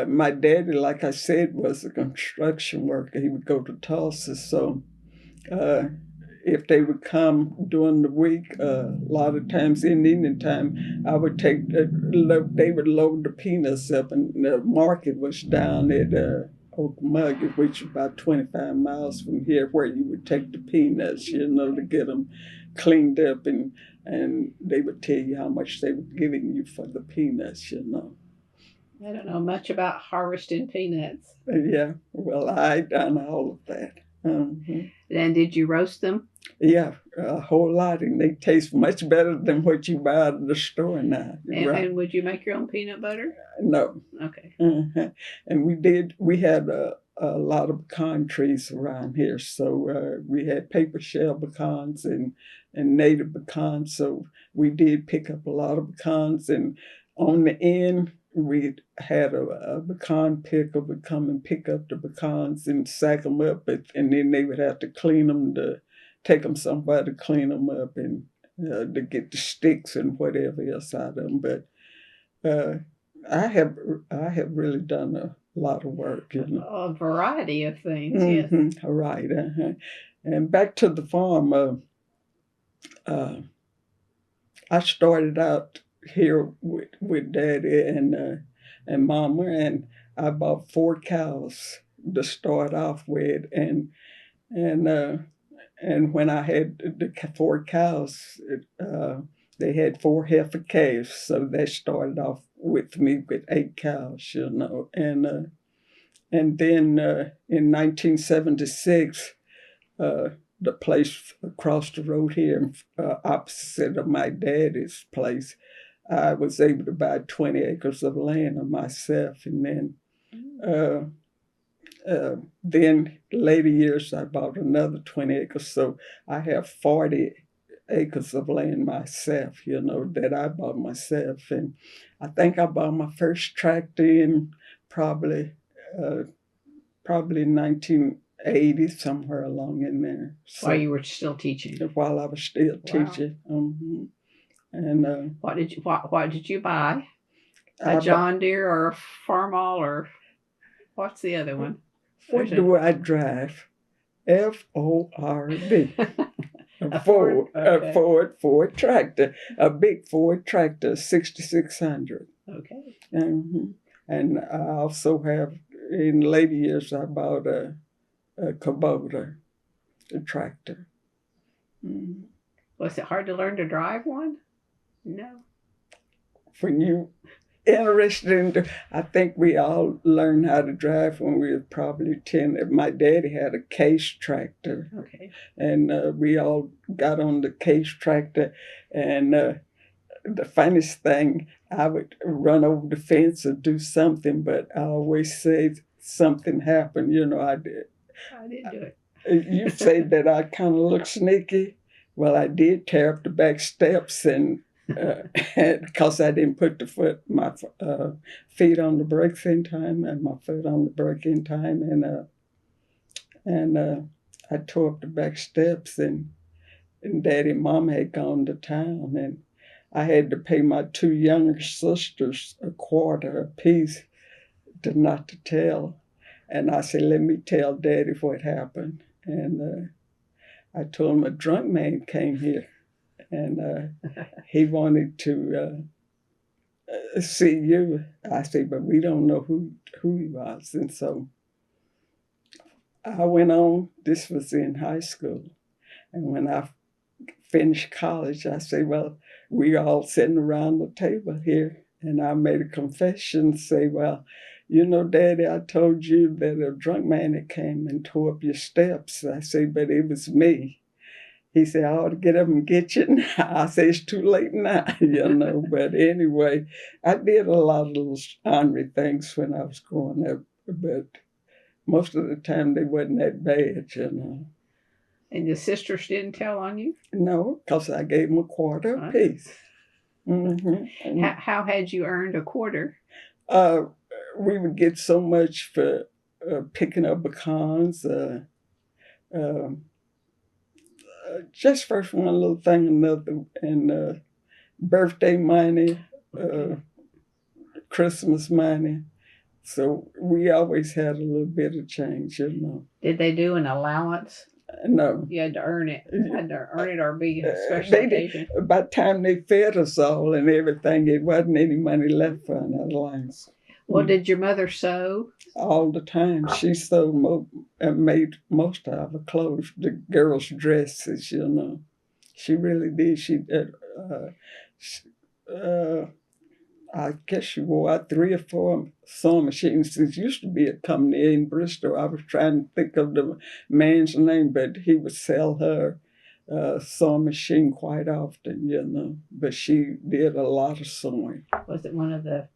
my daddy, like I said, was a construction worker. He would go to Tulsa, so if they would come during the week, a lot of times in evening time, I would take they would load the peanuts up, and the market was down at OOHRP, which is about 25 miles from here, where you would take the peanuts, you know, to get them cleaned up, and they would tell you how much they were giving you for the peanuts, you know. I don't know much about harvesting peanuts. Yeah, well, I done all of that. Mm-hmm. And did you roast them? Yeah, a whole lot, and they taste much better than what you buy out of the store now. And would you make your own peanut butter? No. Okay. Uh-huh. And we had a lot of pecan trees around here, so we had paper shell pecans and native pecans, so we did pick up a lot of pecans, and on the end, we had a pecan picker would come and pick up the pecans and sack them up, and then they would have to clean them, to take them somewhere to clean them up, and to get the sticks and whatever else out of them. But I have really done a lot of work, you know. A variety of things, mm-hmm. Yes. Right. Uh-huh. And back to the farm, I started out here with Daddy and Mama, and I bought 4 cows to start off with, and when I had the 4 cows, they had 4 heifer calves, so they started off with me with 8 cows, you know, and then in 1976, the place across the road here, opposite of my daddy's place, I was able to buy 20 acres of land of myself, and then later years I bought another 20 acres, so I have 40 acres of land myself, you know, that I bought myself. And I think I bought my first tractor in probably 1980, somewhere along in there. So, while you were still teaching? While I was still teaching. Mm-hmm. And what did you buy? A John Deere or a Farmall, or what's the other one? What do I drive? FORD. A Ford tractor, a big Ford tractor, 6600. Okay. Mm-hmm. And I also have, in later years, I bought a Kubota, a tractor. Mm-hmm. Was it hard to learn to drive one? No. When you interested in, I think we all learned how to drive when we were probably 10. My daddy had a case tractor. Okay. And we all got on the case tractor, and the funniest thing, I would run over the fence or do something, but I always say something happened. You know, I didn't do it. You say that I kind of look sneaky. Well, I did tear up the back steps, and because I didn't put my feet on the brakes in time, and my foot on the brake in time, And I tore up the back steps, and Daddy and Mom had gone to town, and I had to pay my two younger sisters a quarter apiece to not to tell. And I said, let me tell Daddy what happened. And I told him a drunk man came here, and he wanted to see you. I said, but we don't know who he was. And so I went on. This was in high school. And when I finished college, I said, well, we all sitting around the table here. And I made a confession, say, well, you know, Daddy, I told you that a drunk man had came and tore up your steps. I said, but it was me. He said, I ought to get up and get you now. I said, it's too late now, you know. But anyway, I did a lot of little ornery things when I was growing up. But most of the time, they wasn't that bad, you know. And your sisters didn't tell on you? No, because I gave them a quarter apiece. Mm-hmm. How had you earned a quarter? We would get so much for picking up pecans, just first one little thing, another, and birthday money, Christmas money. So we always had a little bit of change, you know. Did they do an allowance? No. You had to earn it. You had to earn it or be a special occasion. By the time they fed us all and everything, it wasn't any money left for an allowance. Well, did your mother sew? All the time. She sewed and made most of her clothes, the girls' dresses, you know. She really did. I guess she wore out 3 or 4 sewing machines. There used to be a company in Bristol. I was trying to think of the man's name, but he would sell her sewing machine quite often, you know. But she did a lot of sewing. Was it one of the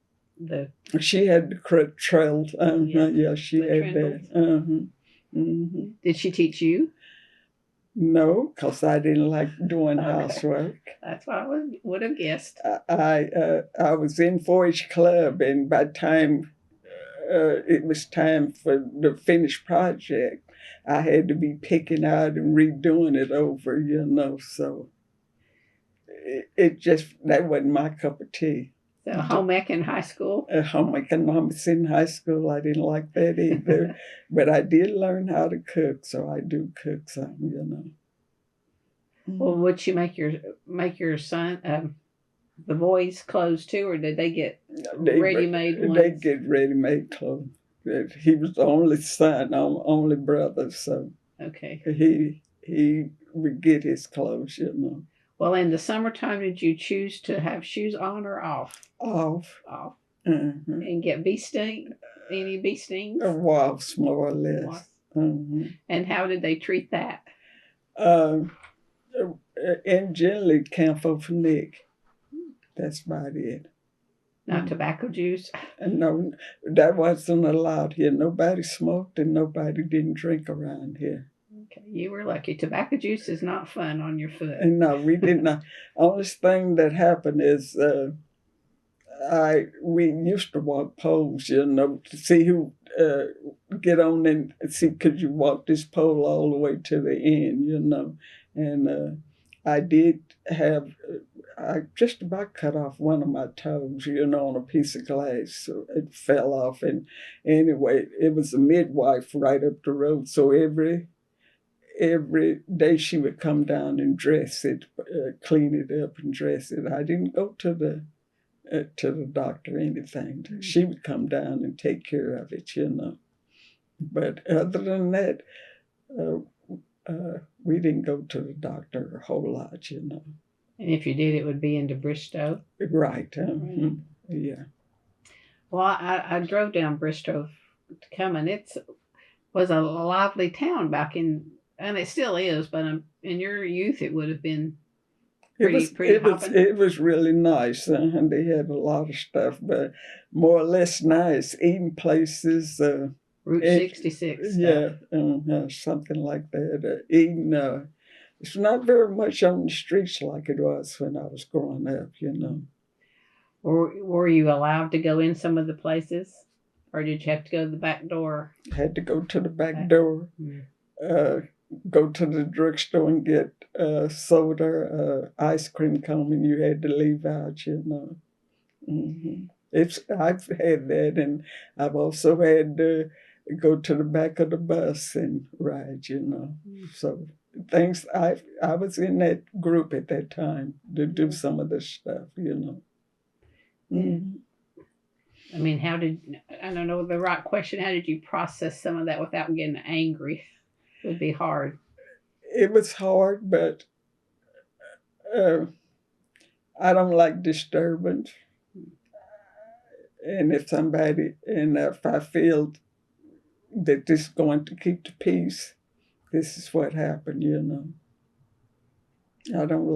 She had the trails. Yeah, she had that. Mm-hmm. Did she teach you? No, because I didn't like doing housework. That's what I would have guessed. I was in 4-H club, and by the time it was time for the finished project, I had to be picking out and redoing it over, you know. So it just, that wasn't my cup of tea. So home ec in high school? Home economics in high school, I didn't like that either. But I did learn how to cook, so I do cook some, you know. Well, would you make your son, the boys' clothes too, or did they get ready-made ones? They get ready-made clothes. He was the only son, only brother, so okay. He would get his clothes, you know. Well, in the summertime, did you choose to have shoes on or off? Off. Mm-hmm. And get any bee stings? Wasps, more or less. Mm-hmm. And how did they treat that? And generally, camphor for Nick. That's about it. Not tobacco juice? No, that wasn't allowed here. Nobody smoked and nobody didn't drink around here. Okay, you were lucky. Tobacco juice is not fun on your foot. And no, we did not. Only thing that happened is we used to walk poles, you know, to see who get on and see could you walk this pole all the way to the end, you know. And I did have, I just about cut off one of my toes, you know, on a piece of glass. So it fell off. And anyway, it was a midwife right up the road. So every day she would come down and dress it, clean it up and dress it. I didn't go to the doctor or anything. She would come down and take care of it, you know. But other than that, we didn't go to the doctor a whole lot, you know. And if you did, it would be into Bristow? Right. Yeah. Well, I drove down Bristow to come, and it was a lively town back in, and it still is, but in your youth it would have been pretty hopping. It was really nice, and they had a lot of stuff, but more or less nice. Eating places. Route 66. Yeah, something like that. Eating, it's not very much on the streets like it was when I was growing up, you know. Were you allowed to go in some of the places? Or did you have to go to the back door? Had to go to the back door. go to the drugstore and get soda, ice cream cone, and you had to leave out, you know. I've had that, and I've also had to go to the back of the bus and ride, you know. So things I was in that group at that time to do some of this stuff, you know. I mean, I don't know the right question. How did you process some of that without getting angry? It would be hard. It was hard, but I don't like disturbance. And if I feel that this is going to keep the peace, this is what happened, you know. I don't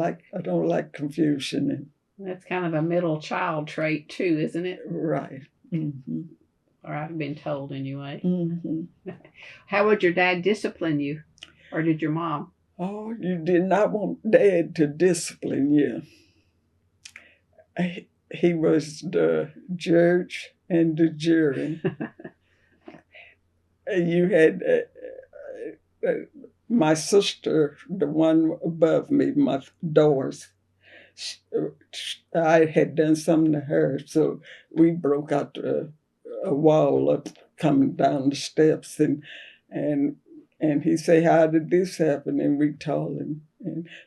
like confusion. And That's kind of a middle child trait too, isn't it? right. Or I've been told anyway. How would your dad discipline you? Or did your mom? Oh, you did not want Dad to discipline you. He was the judge and the jury. You had my sister, the one above me, my Doris. I had done something to her, so we broke out a wall up coming down the steps, and he said, "How did this happen?" And we told him,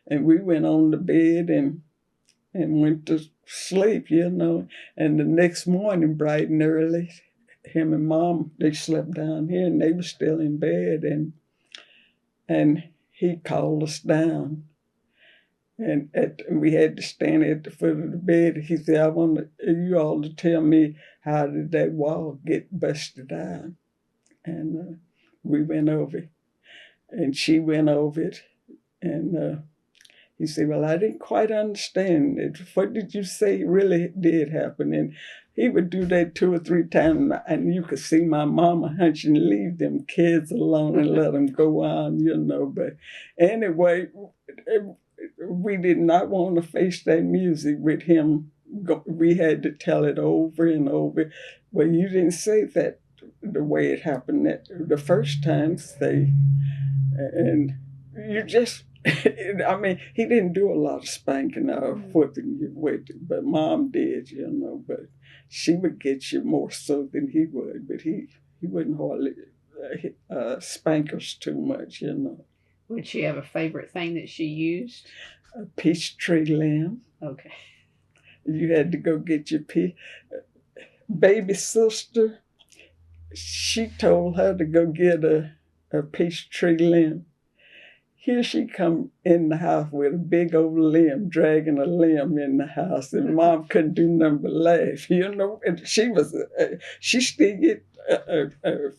and we went on the bed and went to sleep, you know. And the next morning, bright and early, him and Mom, they slept down here, and they were still in bed, and he called us down. And we had to stand at the foot of the bed. He said, "I want you all to tell me, how did that wall get busted out?" And we went over it, and she went over it. And he said, "Well, I didn't quite understand it. What did you say really did happen?" And he would do that 2 or 3 times, and you could see my mama hunch and leave them kids alone and let them go on, you know. But anyway, we did not want to face that music with him. We had to tell it over and over. Well, you didn't say that the way it happened the first time, say. And you just, I mean, he didn't do a lot of spanking or whipping you with it, but Mom did, you know. But she would get you more so than he would, but he wouldn't hardly spank us too much, you know. Would she have a favorite thing that she used? A peach tree limb. Okay. You had to go get your baby sister. She told her to go get a peach tree limb. Here she come in the house with a big old limb, dragging a limb in the house, and Mom couldn't do nothing but laugh, you know. And she still get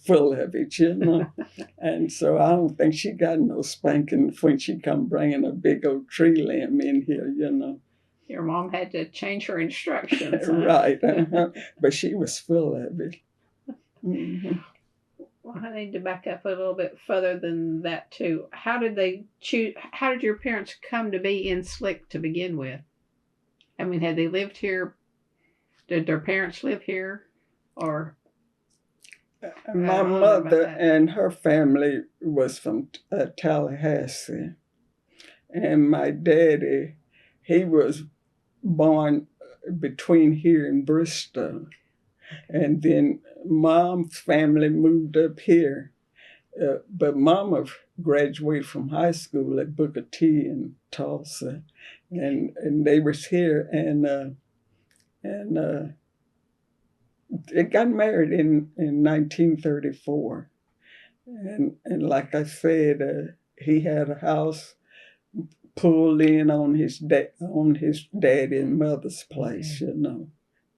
full of it, you know. And so I don't think she got no spanking when she come bringing a big old tree limb in here, you know. Your mom had to change her instructions. Huh? Right, but she was full of it. Well, I need to back up a little bit further than that too. How did your parents come to be in Slick to begin with? I mean, had they lived here? Did their parents live here? Or my mother and her family was from Tallahassee. And my daddy, he was born between here and Bristol. And then Mom's family moved up here. But Mama graduated from high school at Booker T in Tulsa. And they was here, and they got married in 1934. And like I said, he had a house pulled in on his daddy and mother's place, you know.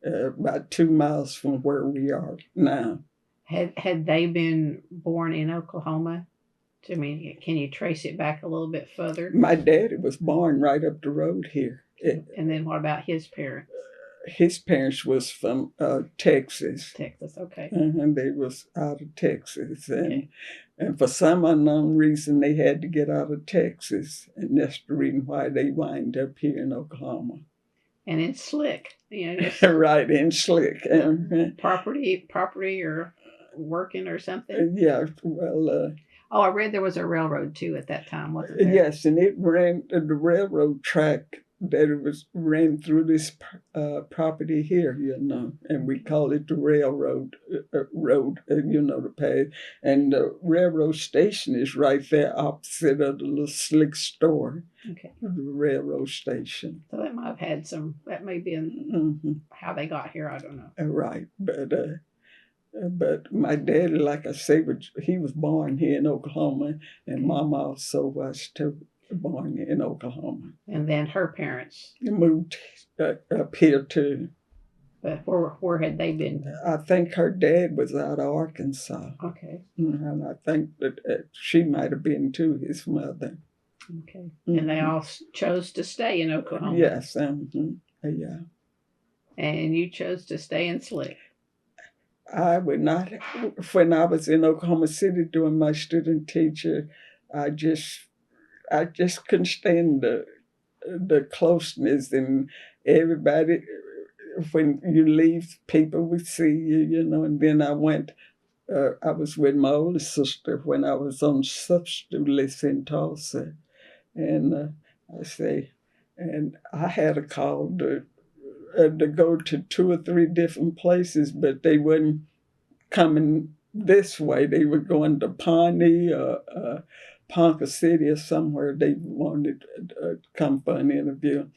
About 2 miles from where we are now. Had they been born in Oklahoma? I mean, can you trace it back a little bit further? My daddy was born right up the road here. And then what about his parents? His parents was from Texas. Texas, okay. And they was out of Texas. And for some unknown reason, they had to get out of Texas. And that's the reason why they wind up here in Oklahoma. And in Slick, you know, just right, in Slick. Property or working or something. Yeah, well, Oh, I read there was a railroad too at that time, wasn't there? Yes, and it ran the railroad track that it was ran through this property here, and we call it the railroad road, the path. And the railroad station is right there opposite of the little slick store. Okay. The railroad station. So that might have had some. That may be how they got here. I don't know. Right, but my daddy, like I say, he was born here in Oklahoma, and Mom also was too, born in Oklahoma. And then her parents moved up here too. But where had they been? I think her dad was out of Arkansas. Okay. And I think that she might have been too, his mother. Okay. And they all chose to stay in Oklahoma. Yes. Yeah. And you chose to stay in Slick. I would not. When I was in Oklahoma City doing my student teacher, I just couldn't stand the closeness and everybody. When you leave, people would see you, and then I went. I was with my older sister when I was on substitute list in Tulsa, and I had a call to go to 2 or 3 different places, but they weren't coming this way. They were going to Pawnee or Ponca City or somewhere. They wanted to come for an interview.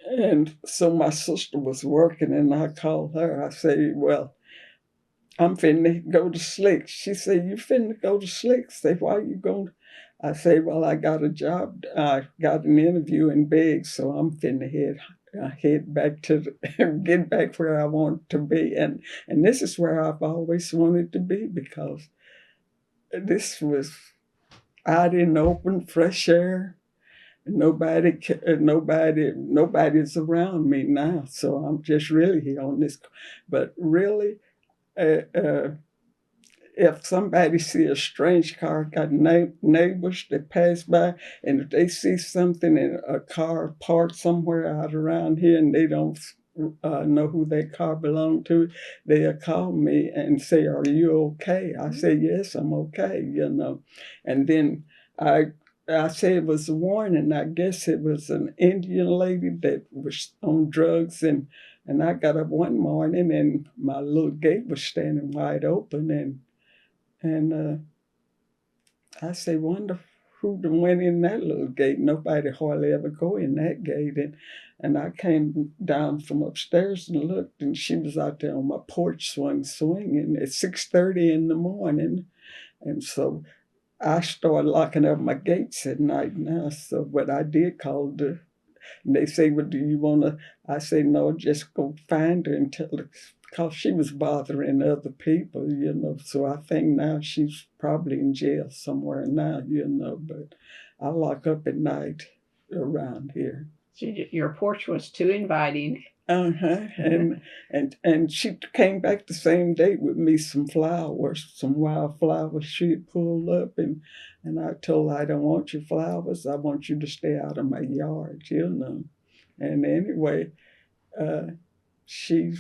And so my sister was working, and I called her. I say, well, I'm finna go to Slick. She said, you finna go to Slick? I say, why are you going? I say, well, I got a job. I got an interview in Biggs, so I'm finna head back get back where I want to be. And this is where I've always wanted to be, because this was out in the open, fresh air. Nobody's around me now, so I'm just really here on this. But really, if somebody see a strange car, got neighbors that pass by, and if they see something in a car parked somewhere out around here and they don't know who that car belonged to, they'll call me and say, are you okay? I say, yes, I'm okay, And then I say it was a warning. I guess it was an Indian lady that was on drugs, and I got up one morning and my little gate was standing wide open, and I say, wonder who done went in that little gate. Nobody hardly ever go in that gate, and I came down from upstairs and looked, and she was out there on my porch swinging at 6:30 in the morning, and so I started locking up my gates at night now. So what I did call her, and they say, well, do you want to? I say, no, just go find her and tell her, because she was bothering other people, So I think now she's probably in jail somewhere now, But I lock up at night around here. So your porch was too inviting. And she came back the same day with me some flowers, some wild flowers she had pulled up, and I told her, I don't want your flowers, I want you to stay out of my yard, And anyway, she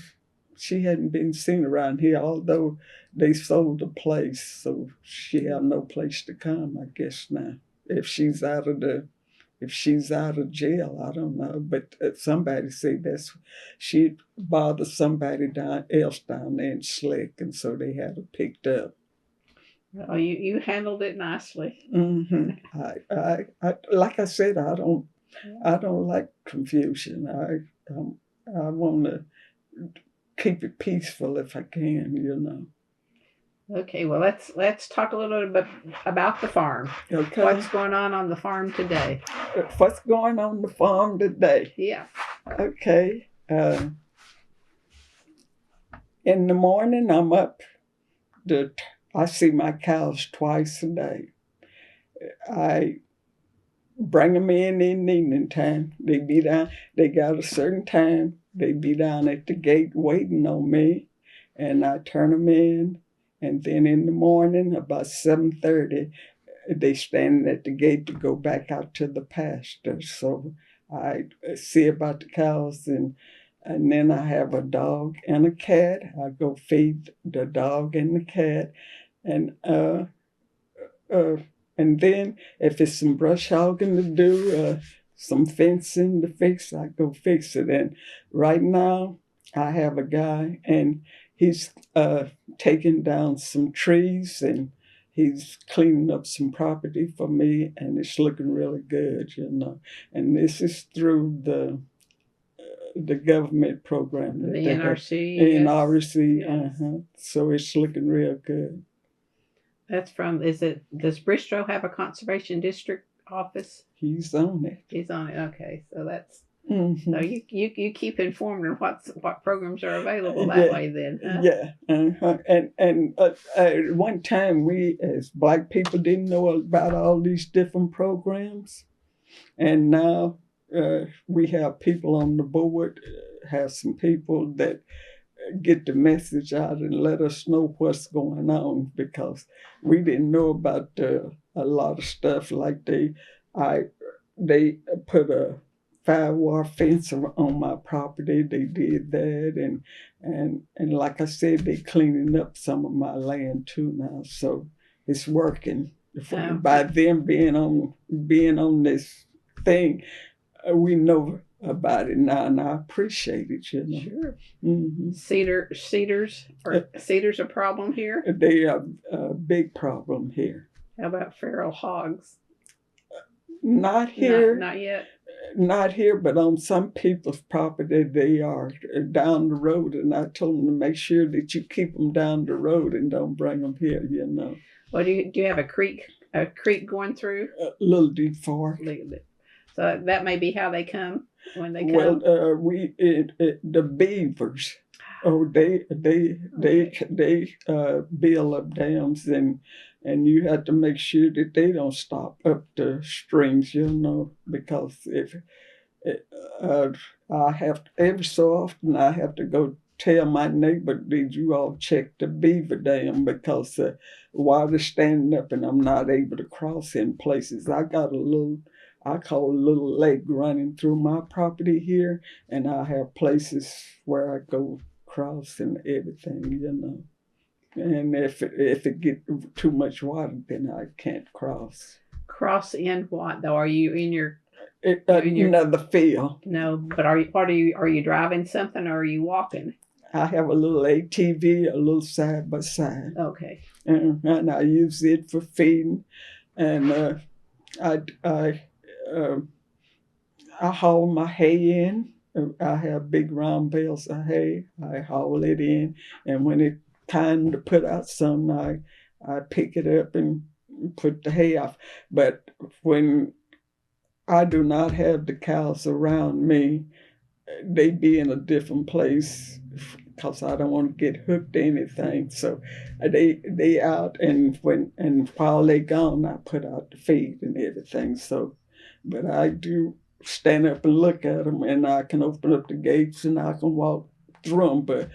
hadn't been seen around here, although they sold the place, so she had no place to come, I guess now. If she's out of jail, I don't know. But somebody said she bothered somebody else down there in Slick, and so they had her picked up. Oh, you handled it nicely. Mm-hmm. I like I said, I don't like confusion. I want to keep it peaceful if I can, Okay, well, let's talk a little bit about the farm. Okay. What's going on the farm today? What's going on the farm today? Yeah. Okay. In the morning, I'm up. I see my cows twice a day. I bring them in the evening time. They be down. They got a certain time. They be down at the gate waiting on me, and I turn them in. And then in the morning, about 7:30, they stand at the gate to go back out to the pasture. So I see about the cows, and then I have a dog and a cat. I go feed the dog and the cat. And and then if it's some brush hogging to do, some fencing to fix, I go fix it. And right now, I have a guy, and he's taking down some trees, and he's cleaning up some property for me, and it's looking really good, you know. And this is through the government program. The that they have. NRC. NRC, Yes. So it's looking real good. That's from, does Bristow have a conservation district office? He's on it. He's on it. Okay. So that's, Mm-hmm. so you keep informed on what programs are available that way then. Huh? Yeah. And one time we as Black people didn't know about all these different programs. And now we have people on the board, have some people that get the message out and let us know what's going on, because we didn't know about a lot of stuff. Like they put a firewall fence on my property. They did that, and like I said, they cleaning up some of my land too now. So it's working. By them being on this thing, we know about it now, and I appreciate it. You know. Sure. Mm-hmm. Cedars a problem here? They are a big problem here. How about feral hogs? Not here. Not yet. Not here, but on some people's property, they are down the road, and I told them to make sure that you keep them down the road and don't bring them here. You know. Well, do you have a creek going through? A little deep far. So that may be how they come when they come. Well, the beavers. Oh, they build up dams, and you have to make sure that they don't stop up the streams, you know, because if I have every so often I have to go tell my neighbor, did you all check the beaver dam, because water's standing up and I'm not able to cross in places. I got I call a little lake running through my property here, and I have places where I go cross and everything, you know. And if it get too much water, then I can't cross. Cross in what though? Are you in your another field? No, but are you driving something, or are you walking? I have a little ATV, a little side by side. Okay. And I use it for feeding, and I haul my hay in. I have big round bales of hay. I haul it in, and when it's time to put out some, I pick it up and put the hay off. But when I do not have the cows around me, they be in a different place, because I don't want to get hooked to anything. So they out, and while they gone, I put out the feed and everything. So, but I do stand up and look at them, and I can open up the gates and I can walk through them. But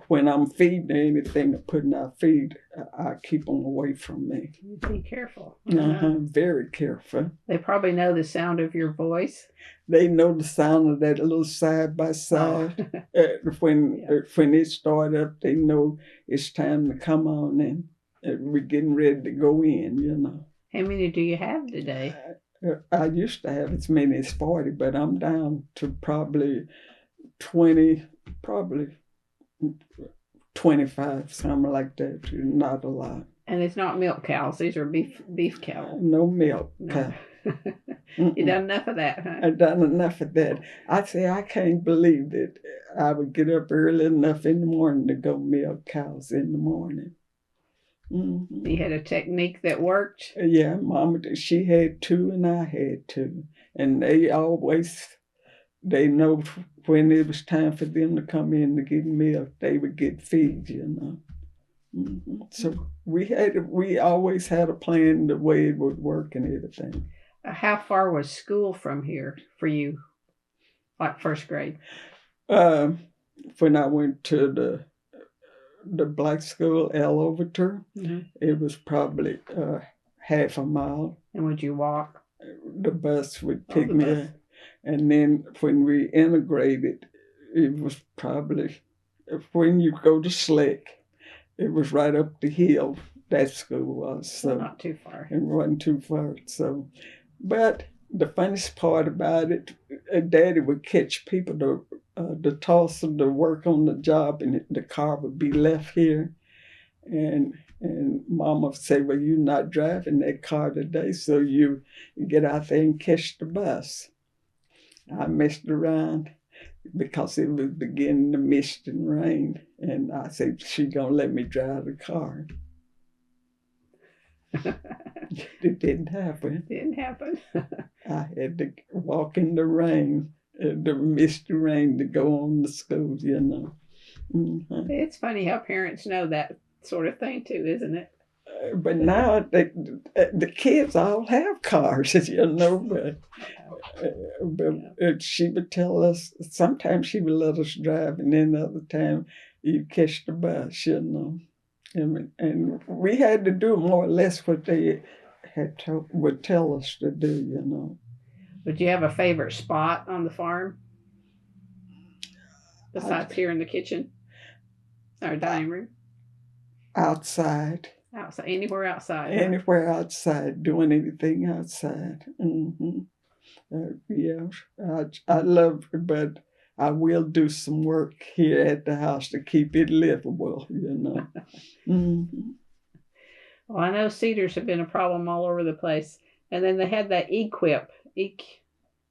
when I'm feeding anything or putting out feed, I keep them away from me. Be careful. Very careful. They probably know the sound of your voice. They know the sound of that little side by side. When it start up, they know it's time to come on, and we're getting ready to go in, you know. How many do you have today? I used to have as many as 40, but I'm down to probably 20, probably 25, something like that. Not a lot. And it's not milk cows. These are beef cattle. No milk cow. You done enough of that, huh? I've done enough of that. I say I can't believe that I would get up early enough in the morning to go milk cows in the morning. Mm-hmm. You had a technique that worked? Yeah, Mama, she had two and I had two. And they know when it was time for them to come in to get milk, they would get feed, you know. Mm-hmm. So we always had a plan the way it would work and everything. How far was school from here for you, like first grade? When I went to the black school, OOHRP, it was probably half a mile. And would you walk? The bus would pick me up. And then when we integrated, it was probably, when you go to Slick, it was right up the hill that school was. So not too far. It wasn't too far. So, but the funniest part about it, Daddy would catch people to toss them to work on the job, and the car would be left here. And Mama would say, well, you're not driving that car today, so you get out there and catch the bus. I messed around because it was beginning to mist and rain, and I said, she gonna let me drive the car. It didn't happen. Didn't happen. I had to walk in the rain, the misty rain, to go on to school, you know. Mm-hmm. It's funny how parents know that sort of thing too, isn't it? But now the kids all have cars, you know. But she would tell us, sometimes she would let us drive, and then the other time you catch the bus, you know. And we had to do more or less what they would tell us to do, you know. Would you have a favorite spot on the farm besides here in the kitchen or dining room? Outside. Outside, anywhere outside. Anywhere outside, doing anything outside. Mm-hmm. I love it, but I will do some work here at the house to keep it livable, you know. Mm-hmm. Well, I know cedars have been a problem all over the place. And then they had that EQIP,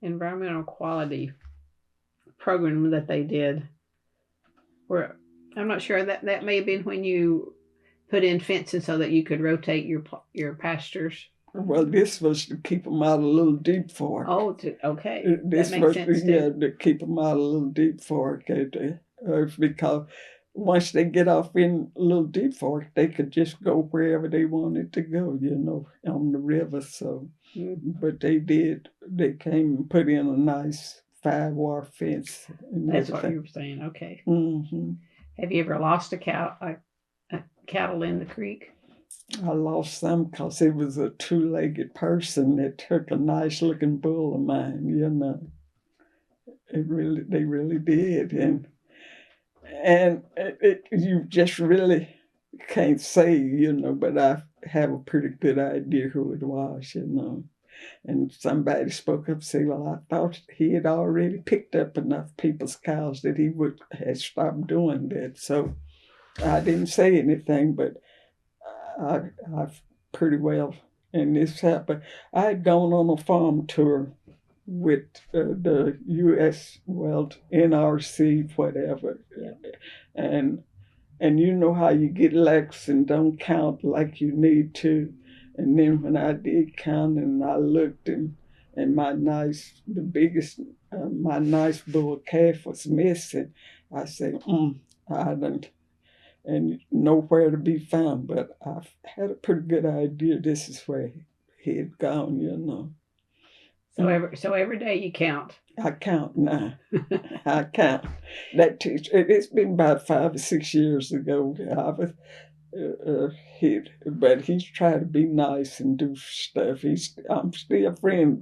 Environmental Quality program that they did. Where I'm not sure, that may have been when you put in fencing so that you could rotate your pastures. Well, this was to keep them out a little deep fork. Oh, okay. This that makes was sense to keep them out a little deep fork. Because once they get off in a little deep fork, they could just go wherever they wanted to go, you know, on the river. So, but they did. They came and put in a nice 5-wire fence. That's what you were saying. Okay. Mm-hmm. Have you ever lost a cattle in the creek? I lost some because it was a 2-legged person that took a nice looking bull of mine, you know. They really did. And you just really can't say, you know, but I have a pretty good idea who it was, you know. And somebody spoke up and said, well, I thought he had already picked up enough people's cows that he would have stopped doing that. So I didn't say anything, but I've pretty well, and this happened. I had gone on a farm tour with the U.S., NRC, whatever. And you know how you get lax and don't count like you need to. And then when I did count and I looked and my nice bull calf was missing, I said, I didn't. And nowhere to be found, but I had a pretty good idea this is where he had gone, you know. So every day you count. I count now. I count. It's been about 5 or 6 years ago. I was but he's trying to be nice and do stuff. I'm still a friend,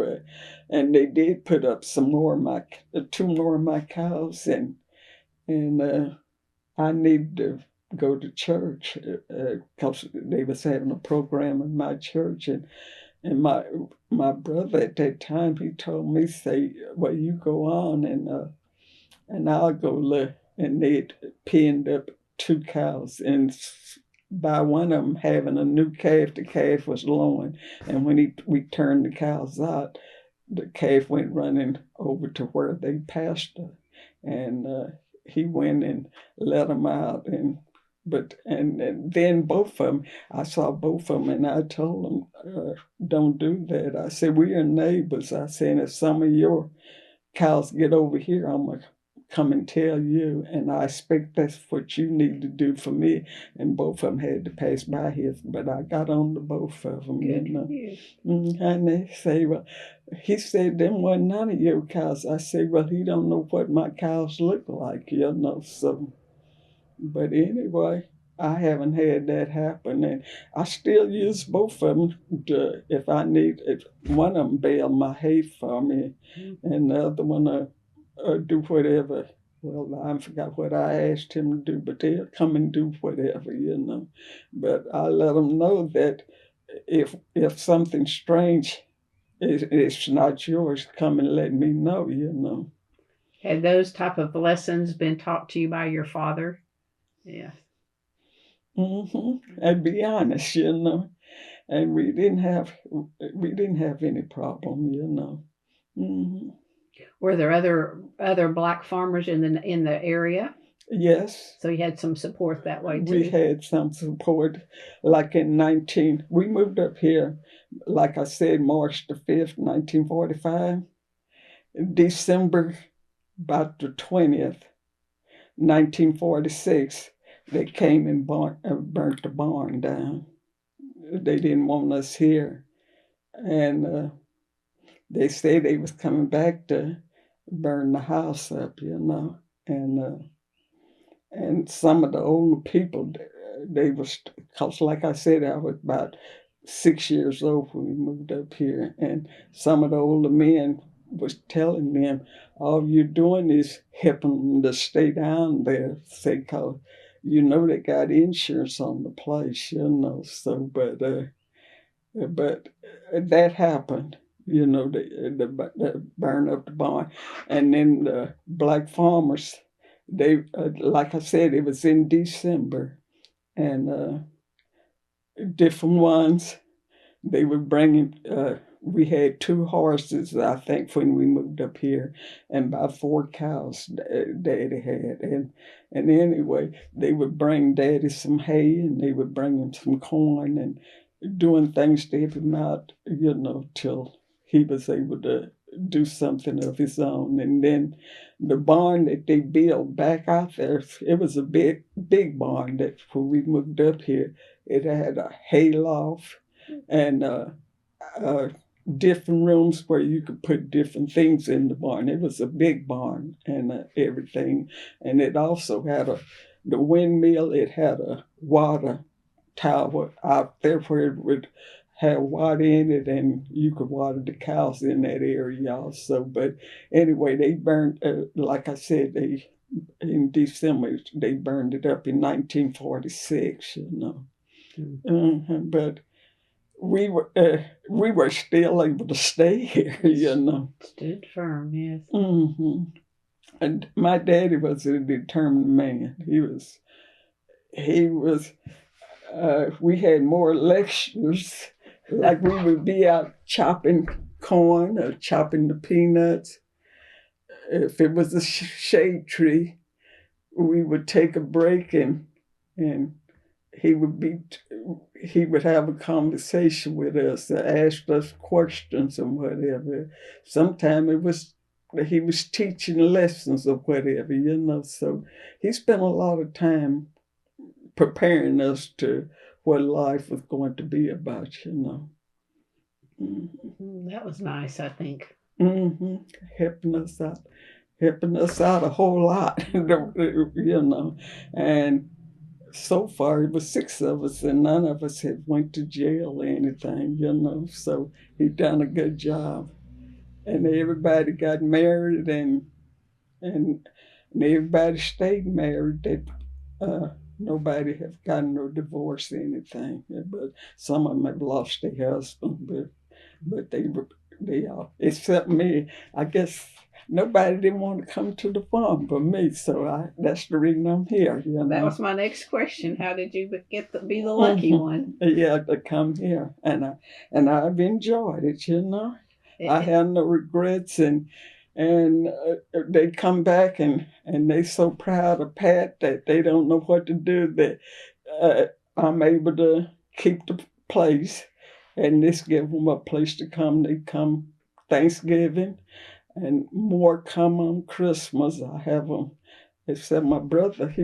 and they did put up two more of my cows, and I need to go to church because they was having a program in my church, and my brother at that time, he told me, say, well, you go on and I'll go look. And they'd pinned up 2 cows, and by one of them having a new calf, the calf was lowing, and when we turned the cows out, the calf went running over to where they pasture, and he went and let them out, and then both of them, I saw both of them, and I told them, don't do that. I said, we are neighbors. I said, if some of your cows get over here, I'm going to come and tell you, and I expect that's what you need to do for me. And both of them had to pass by here, but I got on to both of them. Good. You know? And they say, well, he said, them wasn't none of your cows. I said, well, he don't know what my cows look like, you know, so... But anyway, I haven't had that happen, and I still use both of them if I need it. One of them bale my hay for me, and the other one do whatever well, I forgot what I asked him to do, but they'll come and do whatever, But I let them know that if something strange it's not yours, come and let me know. Had those type of lessons been taught to you by your father? Yeah. And be honest, and we didn't have any problem. Were there other black farmers in the area? Yes. So you had some support that way too. We had some support, like we moved up here, like I said, March the 5th, 1945. December, about the 20th, 1946, they came and burnt the barn down. They didn't want us here. And they said they was coming back to burn the house up, And some of the older people, because like I said, I was about 6 years old when we moved up here. And some of the older men was telling them, all you're doing is helping them to stay down there, say, because they got insurance on the place, So, but that happened, the burn up the barn. And then the black farmers, they, like I said, it was in December, and different ones, they were bringing, we had 2 horses, I think, when we moved up here, and about 4 cows Daddy had. And anyway, they would bring Daddy some hay, and they would bring him some corn, and doing things to help him out, till he was able to do something of his own. And then the barn that they built back out there, it was a big barn that when we moved up here, it had a hay loft and different rooms where you could put different things in the barn. It was a big barn and everything. And it also had the windmill, it had a water tower out there where it would have water in it, and you could water the cows in that area also. But anyway, they burned, like I said, in December, they burned it up in 1946, But we were still able to stay here, Stood firm, yes. And my daddy was a determined man. He was. We had more lectures, like we would be out chopping corn or chopping the peanuts. If it was a shade tree, we would take a break and he would have a conversation with us, ask us questions and whatever. Sometimes he was teaching lessons or whatever, So he spent a lot of time preparing us to what life was going to be about, That was nice, I think. Helping us out a whole lot, And so far, it was 6 of us, and none of us had went to jail or anything, So he done a good job, and everybody got married, and everybody stayed married. That nobody have gotten no divorce or anything, but some of them have lost their husband, but they all, except me. I guess nobody didn't want to come to the farm but me, so that's the reason I'm here. That was my next question. How did you get to be the lucky one? Yeah, to come here, and I've enjoyed it. I have no regrets, and they come back and they so proud of Pat that they don't know what to do, that I'm able to keep the place and this give them a place to come. They come Thanksgiving and more come on Christmas. I have them, except my brother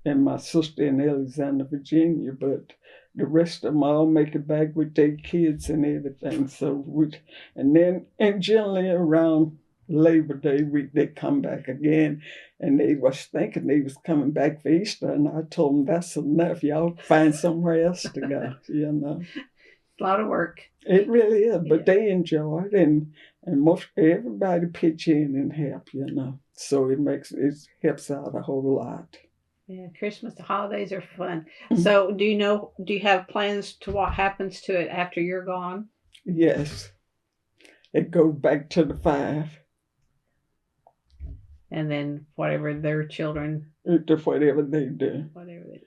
and my sister in Alexandria, Virginia, but the rest of them all make it back with their kids and everything. So and generally around Labor Day, they come back again, and they was thinking they was coming back for Easter, and I told them that's enough. Y'all find somewhere else to go. A lot of work. It really is, but they enjoy it, and most everybody pitch in and help. So it helps out a whole lot. Yeah, Christmas, the holidays are fun. Mhm. So, do you have plans to what happens to it after you're gone? Yes, it goes back to the 5. And then whatever their children, To whatever they do. whatever they.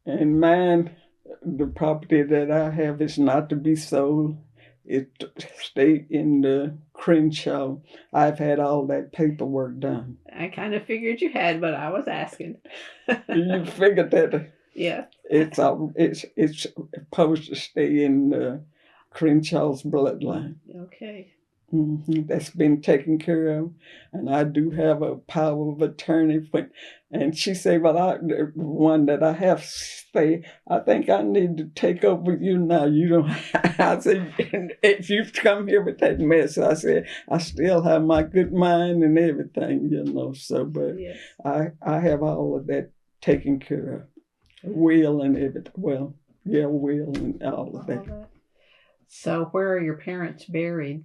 And mine, the property that I have is not to be sold. It stay in the Crenshaw. I've had all that paperwork done. I kind of figured you had, but I was asking. You figured that Yeah. it's supposed to stay in Crenshaw's bloodline. Okay. That's been taken care of, and I do have a power of attorney. And she said, "Well, the one that I have say, I think I need to take over you now. You don't." I said, "If you come here with that mess," I said, "I still have my good mind and everything, you know." So, but Yes. I have all of that taken care of, will and everything. Well, yeah, will and all of that. So, where are your parents buried?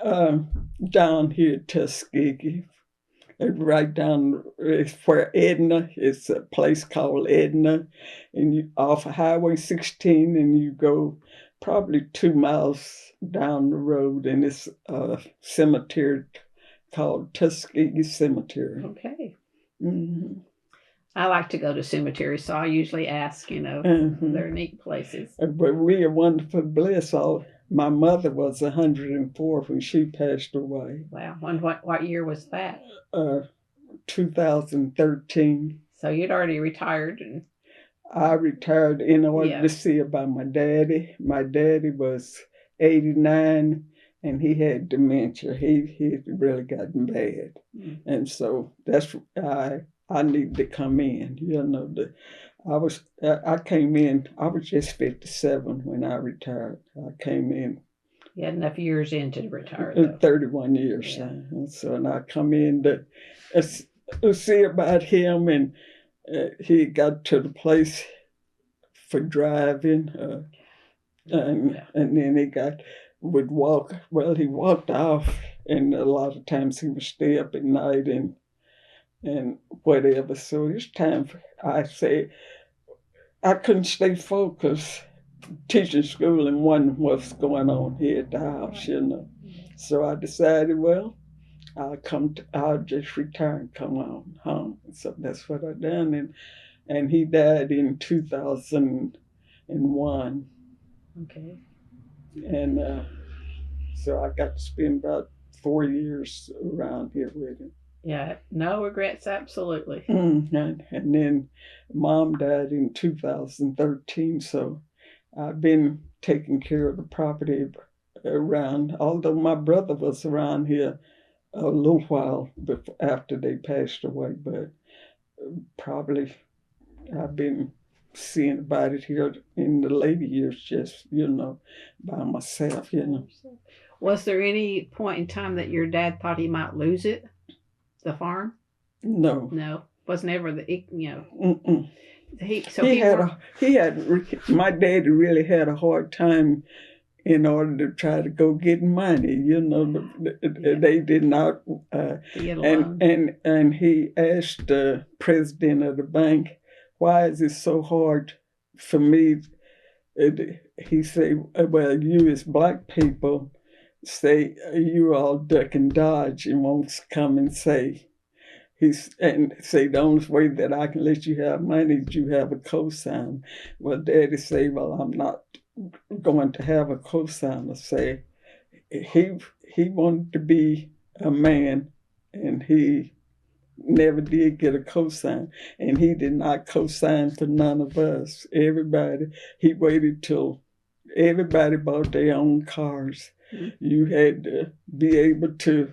Down here, Tuskegee, right down where Edna. It's a place called Edna, and you off of Highway 16, and you go probably 2 miles down the road, and it's a cemetery called Tuskegee Cemetery. Okay. Mm-hmm. I like to go to cemeteries, so I usually ask. They're neat places. But we are wonderfully blessed. My mother was 104 when she passed away. Wow. And what year was that? 2013. So you'd already retired. I retired in order to see about my daddy. My daddy was 89, and he had dementia. He really gotten bad. Mm-hmm. And so that's I needed to come in. I came in, I was just 57 when I retired. I came in. You had enough years in to retire, though. 31 years. Yeah. And I come in to see about him, and he got to the place for driving, and then he would walk. Well, he walked off, and a lot of times he would stay up at night and whatever. So it's time I couldn't stay focused teaching school and wondering what's going on here at the house, So I decided, well, I'll just retire and come on home. So that's what I done. And he died in 2001. Okay. And so I got to spend about 4 years around here with him. Yeah, no regrets, absolutely. And then Mom died in 2013, so I've been taking care of the property around, although my brother was around here a little while after they passed away, but probably I've been seeing about it here in the later years, just, by myself, Was there any point in time that your dad thought he might lose it? The farm? No. Was never Mm-mm. My daddy really had a hard time in order to try to go get money. They did not. And he asked the president of the bank, "Why is it so hard for me?" He said, "Well, you as black people say you all duck and dodge and won't come and say." And say the only way that I can let you have money is you have a cosign. Well, Daddy say, "Well, I'm not going to have a cosigner." Say he wanted to be a man, and he never did get a cosign, and he did not cosign for none of us. He waited till everybody bought their own cars. Mm-hmm. You had to be able to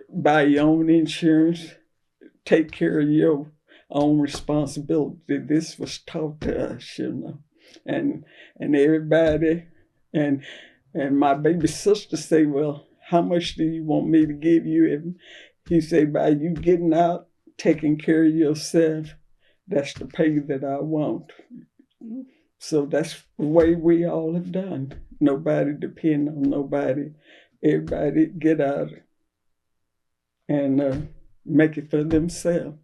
buy your own insurance, take care of your own responsibility. This was taught to us, and everybody, and my baby sister say, "Well, how much do you want me to give you?" And he said, "By you getting out, taking care of yourself, that's the pay that I want." So that's the way we all have done. Nobody depend on nobody. Everybody get out and make it for themselves.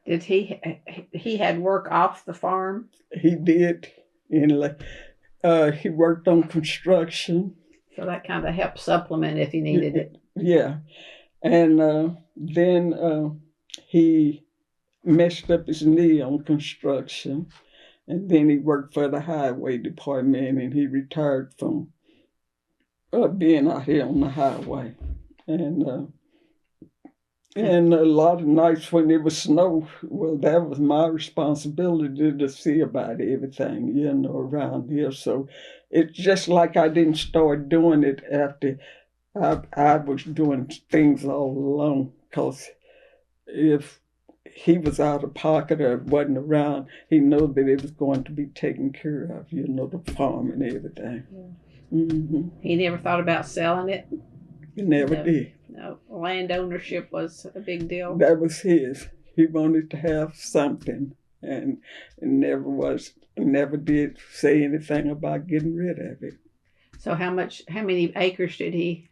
Did he had work off the farm? He did. He worked on construction. So that kind of helped supplement if he needed it. Yeah. And then he messed up his knee on construction. And then he worked for the highway department, and he retired from being out here on the highway. And a lot of nights when it was snow, well, that was my responsibility to see about everything, around here. So it's just like I didn't start doing it after I was doing things all alone. Because if he was out of pocket or wasn't around, he knew that it was going to be taken care of, the farm and everything. Yeah. Mm-hmm. He never thought about selling it? He never did. No, land ownership was a big deal. That was his. He wanted to have something, and never did say anything about getting rid of it. So how many acres did he?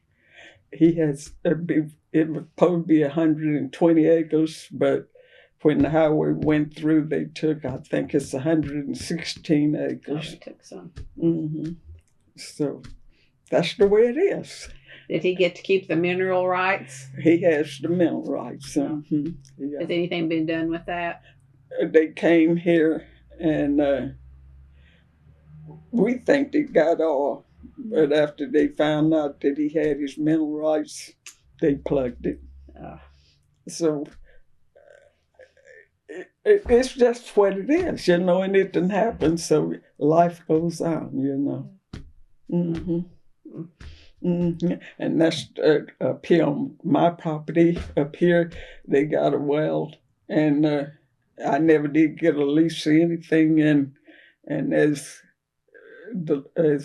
He has, it would probably be 120 acres, but when the highway went through, they took, I think it's 116 acres. Oh, they took some. Mm-hmm. So that's the way it is. Did he get to keep the mineral rights? He has the mineral rights. Oh. Mm-hmm. Yeah. Has anything been done with that? They came here, and we think they got all, but after they found out that he had his mineral rights, they plugged it. So it's just what it is, and it didn't happen. So life goes on, Mm-hmm. Mm-hmm. And that's up here on my property. Up here, they got a well, and I never did get a lease or anything. And as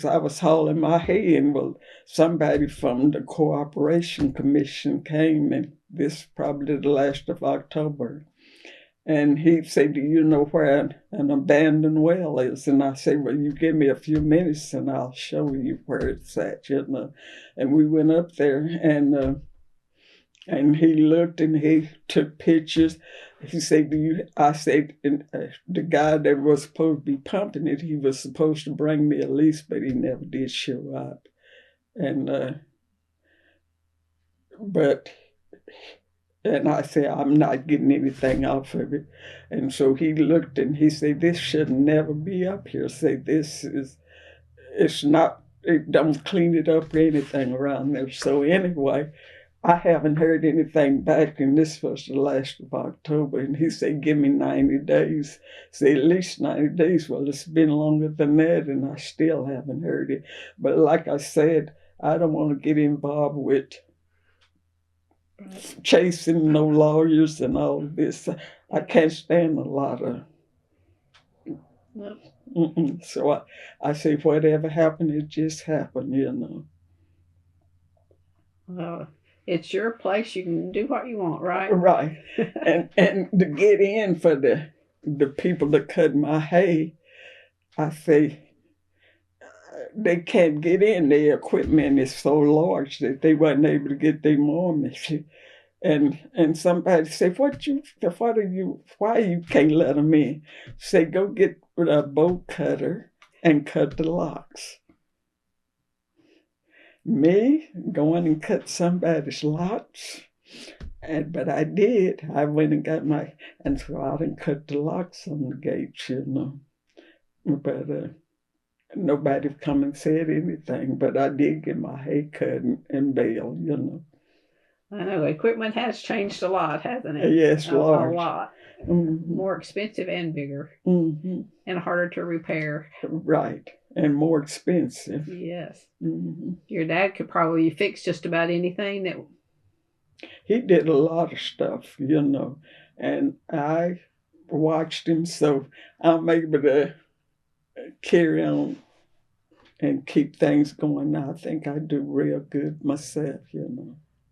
I was hauling my hay in, well, somebody from the Cooperation Commission came, and this probably the last of October. And he said, "Do you know where an abandoned well is?" And I said, "Well, you give me a few minutes and I'll show you where it's at, And we went up there, and he looked and he took pictures. He said, I said, the guy that was supposed to be pumping it, he was supposed to bring me a lease, but he never did show up. And I said, I'm not getting anything off of it. And so he looked and he said, this should never be up here. Say, it don't clean it up or anything around there. So anyway, I haven't heard anything back, and this was the last of October. And he said, give me 90 days. Say, at least 90 days. Well, it's been longer than that, and I still haven't heard it. But like I said, I don't want to get involved with chasing no lawyers and all of this. I can't stand a lot of. No. So I say, whatever happened, it just happened, Well, it's your place. You can do what you want, right? Right. and to get in for the people that cut my hay, I say, they can't get in. Their equipment is so large that they wasn't able to get their mortgage. And somebody said, why you can't let them in? Say, go get a bolt cutter and cut the locks. Me going and cut somebody's locks? But I did. I went and got and so I didn't cut the locks on the gates, But nobody come and said anything, but I did get my hay cut and baled, I know equipment has changed a lot, hasn't it? Yes, large. A lot. Mm-hmm. More expensive and bigger. Mm-hmm. And harder to repair. Right. And more expensive. Yes. Mm-hmm. Your dad could probably fix just about anything. He did a lot of stuff, and I watched him, so I'm able to carry on and keep things going. I think I do real good myself,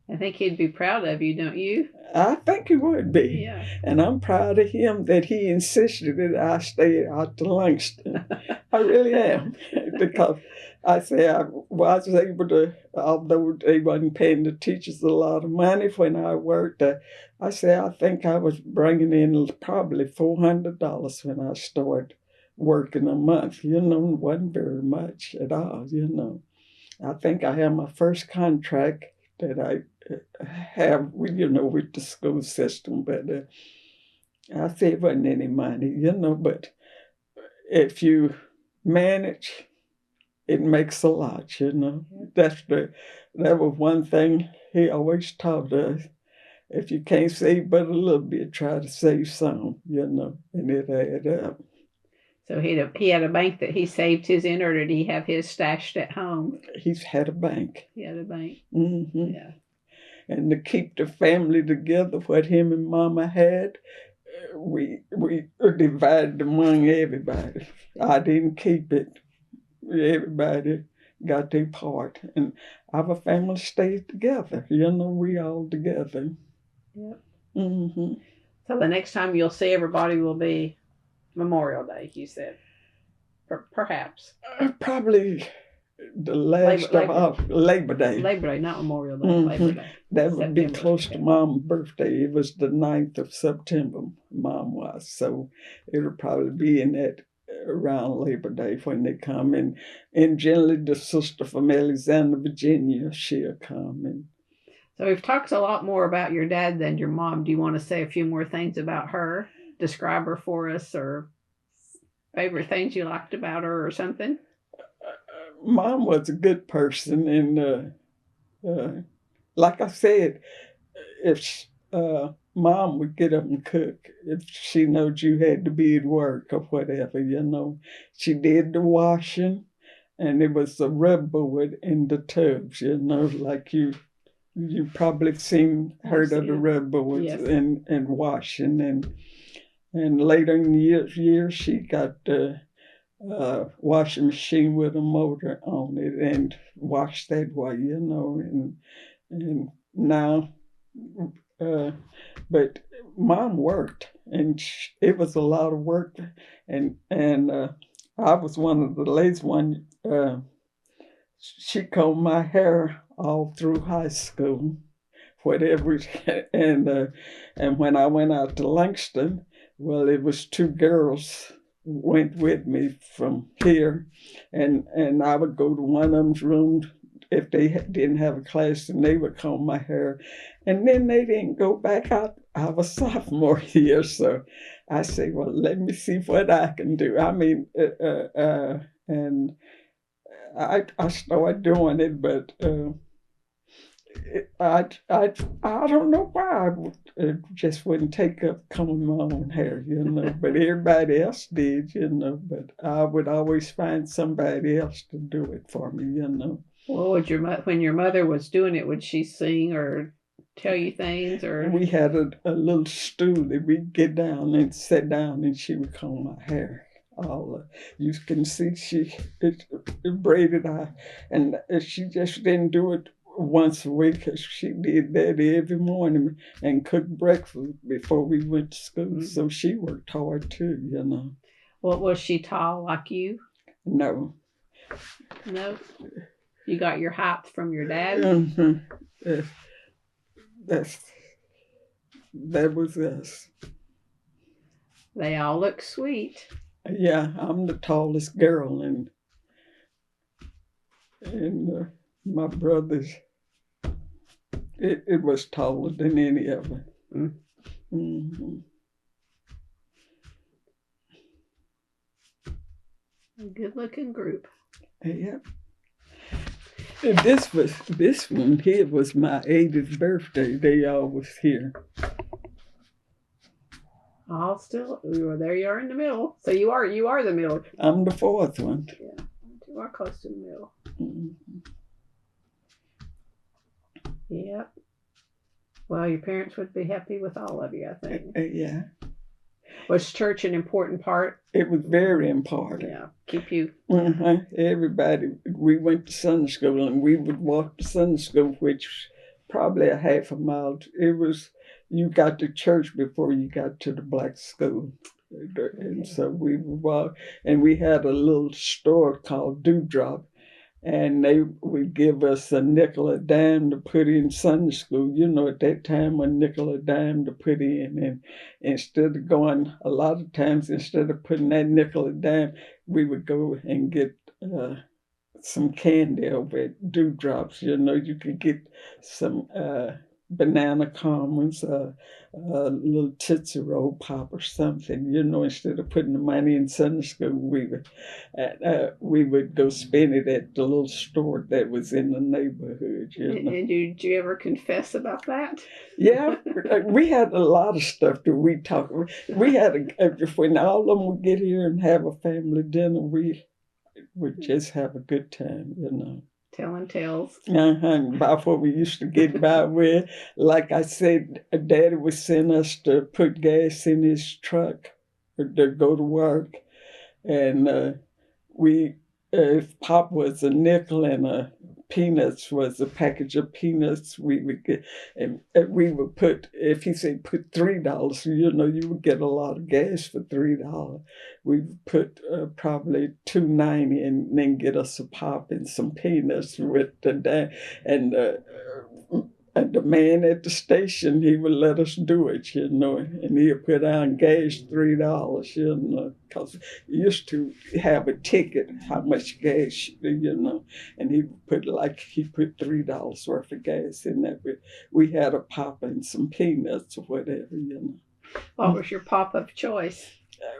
I think he'd be proud of you, don't you? I think he would be. Yeah. And I'm proud of him that he insisted that I stay out to Langston. I really am. Because I say I was able to, although they wasn't paying the teachers a lot of money when I worked, I say I think I was bringing in probably $400 when I started working a month. You know, it wasn't very much at all, you know. I think I had my first contract that I have, you know, with the school system, but I say it wasn't any money, you know, but if you manage, it makes a lot, you know. That was one thing he always taught us. If you can't save but a little bit, try to save some, you know, and it added up. So he had a bank that he saved his in, or did he have his stashed at home? He's had a bank. He had a bank. Mm-hmm. Yeah. And to keep the family together, what him and Mama had, we divided among everybody. I didn't keep it. Everybody got their part, and our family stayed together. You know, we all together. Yep. Mm-hmm. So the next time you'll see everybody will be Memorial Day, you said. Perhaps. Probably the last of Labor Day. Labor Day, not Memorial Day. Mm-hmm. Labor Day. That would be close to Mom's birthday. It was the 9th of September, Mom was. So it'll probably be in that around Labor Day when they come. And generally the sister from Alexander, Virginia, she'll come. And so we've talked a lot more about your dad than your mom. Do you want to say a few more things about her? Describe her for us, or favorite things you liked about her or something? Mom was a good person, and like I said, if Mom would get up and cook, if she knows you had to be at work or whatever, you know, she did the washing, and it was a rub board in the tubs, you know, like you probably heard of the rub boards. Yes. and washing, and later in the years she got washing machine with a motor on it and washed that way, you know, and now, but Mom worked, and it was a lot of work, and I was one of the lazy ones. She combed my hair all through high school, whatever, and when I went out to Langston, well, it was 2 girls went with me from here, and I would go to one of them's rooms if they didn't have a class, and they would comb my hair, and then they didn't go back out. I was sophomore year, so I say, well, let me see what I can do. I mean, and I started doing it, but I don't know why I just wouldn't take up combing my own hair, you know, but everybody else did, you know, but I would always find somebody else to do it for me, you know. Well, when your mother was doing it, would she sing or tell you things? Or we had a little stool that we'd get down and sit down, and she would comb my hair. All you can see it braided out, and she just didn't do it once a week. She did that every morning and cooked breakfast before we went to school. Mm-hmm. So she worked hard too, you know. Well, was she tall like you? No. No. You got your height from your dad? Mm-hmm. That was us. They all look sweet. Yeah, I'm the tallest girl, and my brothers, it was taller than any of them. Mm-hmm. A good-looking group. Yeah. And this one here was my 80th birthday. They all was here. All still, there you are in the middle. So you are the middle. I'm the 4th one. Yeah, you are close to the middle. Mm-hmm. Yeah. Well, your parents would be happy with all of you, I think. Yeah. Was church an important part? It was very important. Yeah, keep you. Everybody, we went to Sunday school, and we would walk to Sunday school, which probably a half a mile. It was, you got to church before you got to the black school. And so we would walk, and we had a little store called Dewdrop, and they would give us a nickel a dime to put in Sunday school. You know, at that time, a nickel a dime to put in. And instead of going, a lot of times, instead of putting that nickel a dime, we would go and get some candy over at Dewdrops. You know, you could get some banana caramels, little Tootsie Roll Pop or something. You know, instead of putting the money in Sunday school, we would go spend it at the little store that was in the neighborhood. You know? And did you ever confess about that? Yeah, we had a lot of stuff that we talked. We had when all of them would get here and have a family dinner, we would just have a good time, you know. Telling tales. About what we used to get by with. Like I said, Daddy would send us to put gas in his truck or to go to work. And if Pop was a nickel and peanuts was a package of peanuts, we would get, and we would put, if he said put $3, you know, you would get a lot of gas for $3. We would put probably $2.90 and then get us a Pop and some peanuts with the dad. And the man at the station, he would let us do it, you know, and he'd put on gas $3, you know, because you used to have a ticket, how much gas, you know, and he put $3 worth of gas in that. We had a Pop and some peanuts or whatever, you know. What was your Pop of choice?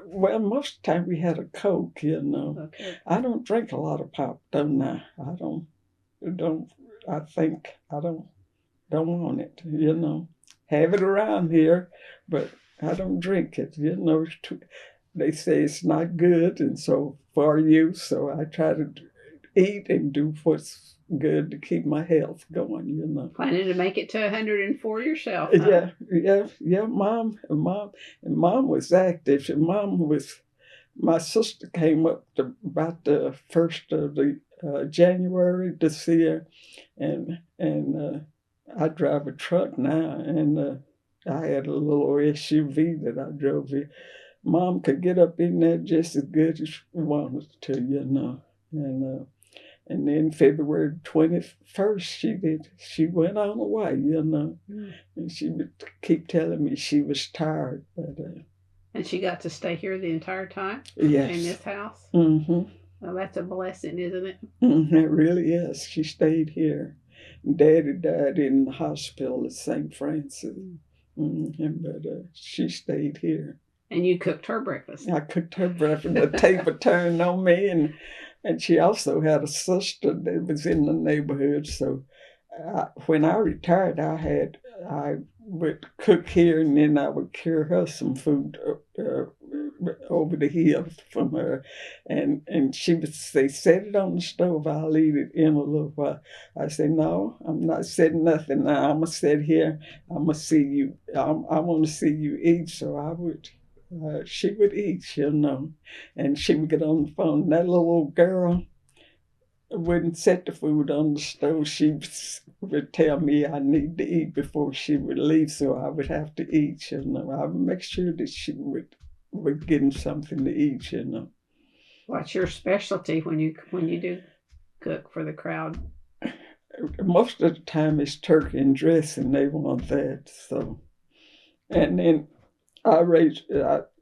Well, most of the time we had a Coke, you know. Okay. I don't drink a lot of Pop, don't I? Don't want it, you know. Have it around here, but I don't drink it, you know. They say it's not good, and so for you, so I try to eat and do what's good to keep my health going, you know. Planning to make it to 104 yourself, huh? Yeah. Mom was active. My sister came up about the 1st of January this year, and I drive a truck now, and I had a little SUV that I drove here. Mom could get up in there just as good as she wanted to, you know. And then February 21st, she went on away, you know. And she would keep telling me she was tired. And she got to stay here the entire time? Yes. In this house? Mm-hmm. Well, that's a blessing, isn't it? Mm-hmm, it really is. She stayed here. Daddy died in the hospital at St. Francis, but she stayed here. And you cooked her breakfast. I cooked her breakfast. The table turned on me, and she also had a sister that was in the neighborhood. So when I retired, I would cook here, and then I would carry her some food over the hill from her, and she would say, "Set it on the stove. I'll eat it in a little while." I said, "No, I'm not setting nothing now. I'm gonna sit here. I'm gonna see you. I want to see you eat." So I would. She would eat, you know, and she would get on the phone. That little old girl wouldn't set the food on the stove. She would tell me I need to eat before she would leave, so I would have to eat, you know. I would make sure that she would get something to eat, you know. What's your specialty when you do cook for the crowd? Most of the time it's turkey and dressing. They want that, so. And then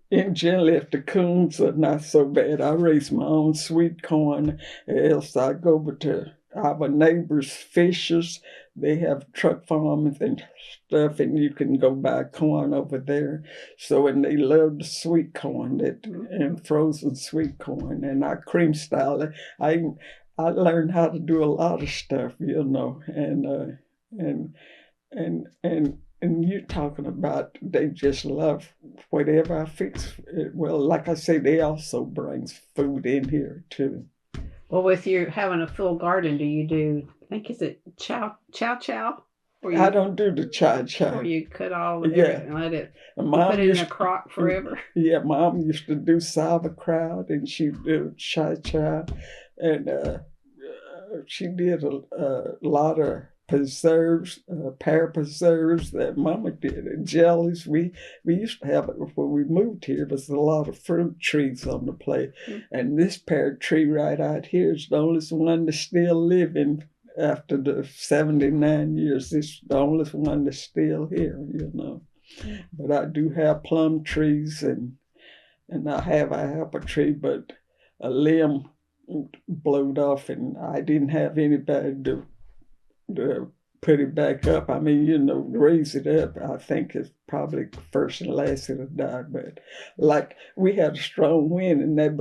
in general, if the coons are not so bad, I raise my own sweet corn. Else I go over to our neighbors' fishers. They have truck farms and stuff, and you can go buy corn over there. So, and they love the sweet corn and frozen sweet corn, and I cream style it. I learned how to do a lot of stuff, you know, and you're talking about they just love whatever I fix. Well, like I say, they also brings food in here too. Well, with you having a full garden, do you do, I think, is it chow? I don't do the chow. Or you cut all of it and let it, put it in a crock forever? Yeah, Mom used to do sauerkraut, and she did chow, and she did a lot of preserves, pear preserves that Mama did, and jellies. We used to have it before we moved here. There was a lot of fruit trees on the place, and this pear tree right out here is the only one that's still living after the 79 years. This is the only one that's still here, But I do have plum trees, and I have an apple tree, but a limb blowed off, and I didn't have anybody to put it back up. I mean, raise it up. I think it's probably first and last it'll die. But like we had a strong wind, and that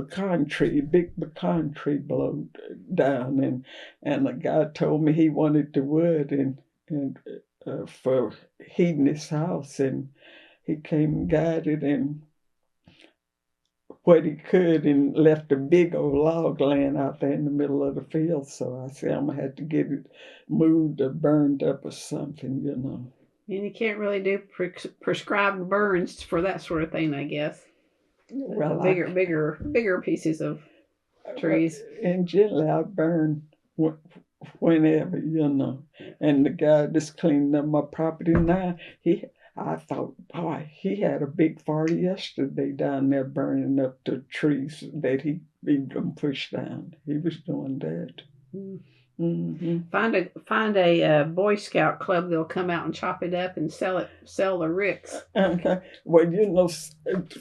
big pecan tree blew down, and the guy told me he wanted the wood and for heating his house, and he came and got it and what he could, and left a big old log laying out there in the middle of the field. So I said, I'm going to have to get it moved or burned up or something, And you can't really do prescribed burns for that sort of thing, I guess. Well, bigger pieces of trees. And generally I burn whenever, And the guy that's cleaning up my property now, I thought, boy, he had a big fire yesterday down there burning up the trees that he pushed down. He was doing that. Mm-hmm. Find a Boy Scout club that'll come out and chop it up and sell the ricks. Okay. Well,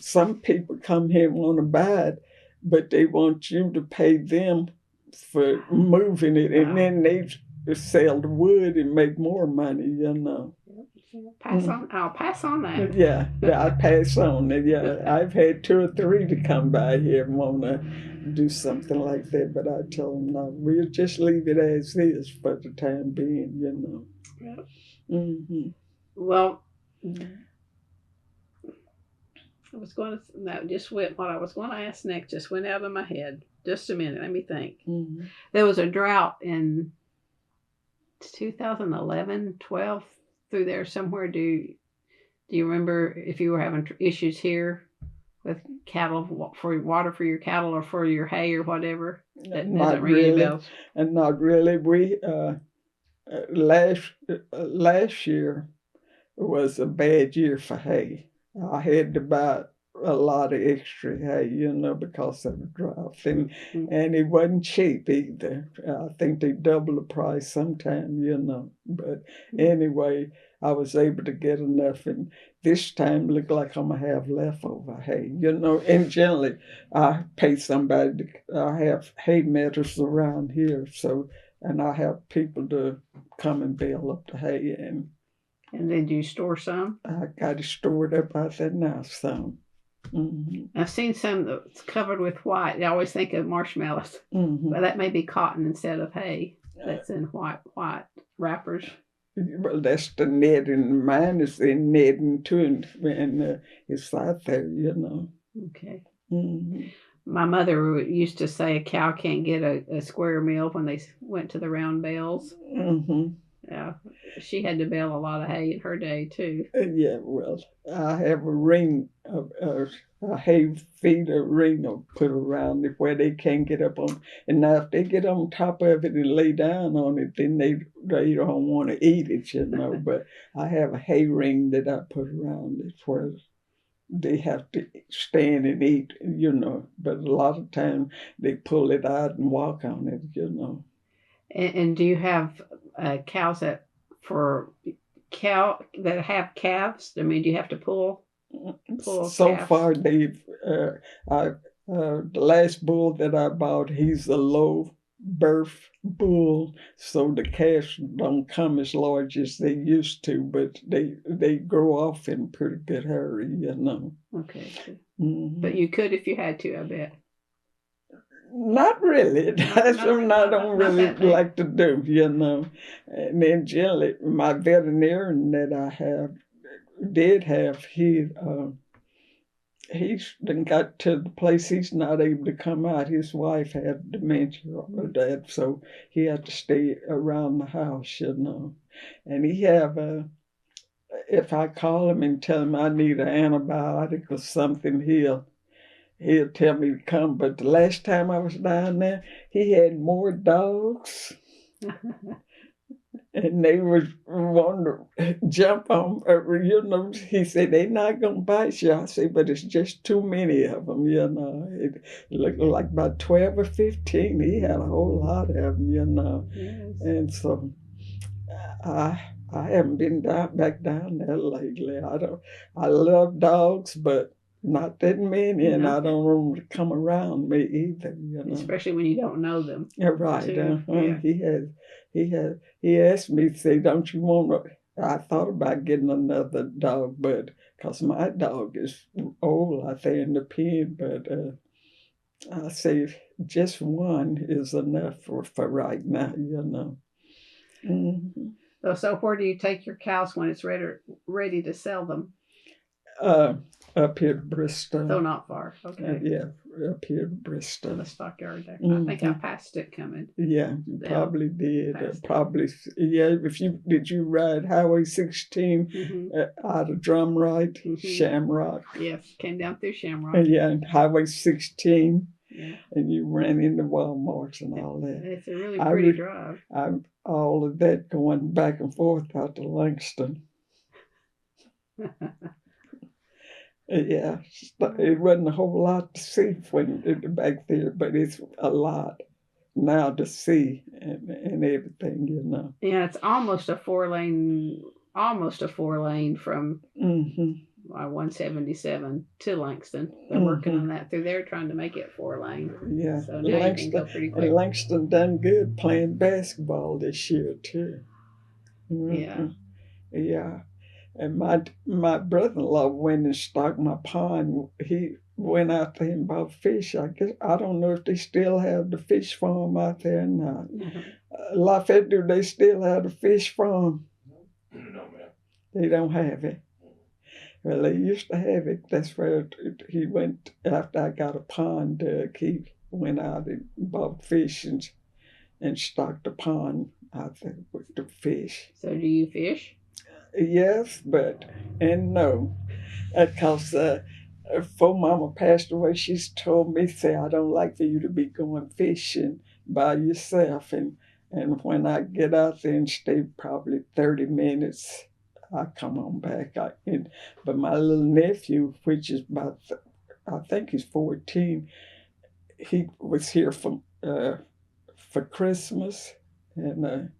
some people come here and want to buy it, but they want you to pay them for moving it, and then they sell the wood and make more money, I'll pass on that. Yeah, I pass on it. Yeah, I've had 2 or 3 to come by here and want to do something like that, but I tell them, no, we'll just leave it as is for the time being, Yep. Mm-hmm. Well, what I was going to ask next just went out of my head. Just a minute, let me think. Mm-hmm. There was a drought in 2011, 12 through there somewhere. Do you remember if you were having issues here with cattle, for water for your cattle or for your hay or whatever? That doesn't ring any bells. And not really. We last year was a bad year for hay. I had to buy a lot of extra hay, because of the drought, and it wasn't cheap either. I think they double the price sometime, But anyway, I was able to get enough, and this time look like I'm gonna have leftover hay, And generally, I pay somebody. I have hay metters around here, and I have people to come and bale up the hay, and then do you store some? I got it stored up out there now, some. Mm-hmm. I've seen some that's covered with white. I always think of marshmallows, but that may be cotton instead of hay. That's in white wrappers. Well, that's the netting. Mine is in netting too, and it's out there, Okay. Mm-hmm. My mother used to say a cow can't get a square meal when they went to the round bales. Mm-hmm. Yeah, she had to bale a lot of hay in her day too. Yeah, well, I have a ring, a hay feeder ring put around it where they can't get up on. And now if they get on top of it and lay down on it, then they don't want to eat it, But I have a hay ring that I put around it where they have to stand and eat, But a lot of times they pull it out and walk on it, And do you have cows that have calves? I mean, do you have to pull so calves? far, they've the last bull that I bought, he's a low birth bull, so the calves don't come as large as they used to, but they grow off in pretty good hurry, Okay. Mm-hmm. But you could if you had to, I bet. Not really. That's something I don't really like to do, And then generally, my veterinarian that I did have, he's then got to the place he's not able to come out. His wife had dementia or that, so he had to stay around the house, And he have if I call him and tell him I need an antibiotic or something, he'll tell me to come. But the last time I was down there, he had more dogs And they was wanting to jump on, he said, they're not going to bite you. I said, but it's just too many of them, It looked like about 12 or 15. He had a whole lot of them, Yes. And so I haven't been back down there lately. I love dogs, but not that many, and No. I don't want them to come around me either, Especially when you don't know them. Yeah, right. Too. Yeah. He asked me, say, don't you want to? I thought about getting another dog, but because my dog is old out there in the pen, but I say just one is enough for right now, Mm-hmm. So where do you take your cows when it's ready to sell them? Up here to Bristol. So not far. Okay. Yeah, up here to Bristol. The stockyard there. Mm-hmm. I think I passed it coming. Yeah, you probably did. Probably. Yeah. Did you ride Highway 16 out of Drumright, Shamrock? Yes, came down through Shamrock. Yeah, and Highway 16. Yeah. And you ran into Walmarts and all that. It's a really pretty drive. All of that going back and forth out to Langston. Yeah, it wasn't a whole lot to see when back there, but it's a lot now to see and everything, Yeah, it's almost a 4-lane from 177 to Langston. They're working on that through there, trying to make it 4-lane. Yeah, so now you can go pretty quick. And Langston done good playing basketball this year too. Yeah. Yeah. And my brother-in-law went and stocked my pond. He went out there and bought fish. I don't know if they still have the fish farm out there or not. Lafayette, do they still have the fish farm? No, ma'am. They don't have it. Well, they used to have it. That's where he went after I got a pond dug. He went out and bought fish and stocked the pond out there with the fish. So do you fish? Yes, and no. Because before Mama passed away, she's told me, say, I don't like for you to be going fishing by yourself. And when I get out there and stay probably 30 minutes, I come on back. But my little nephew, which is I think he's 14, he was here for Christmas. And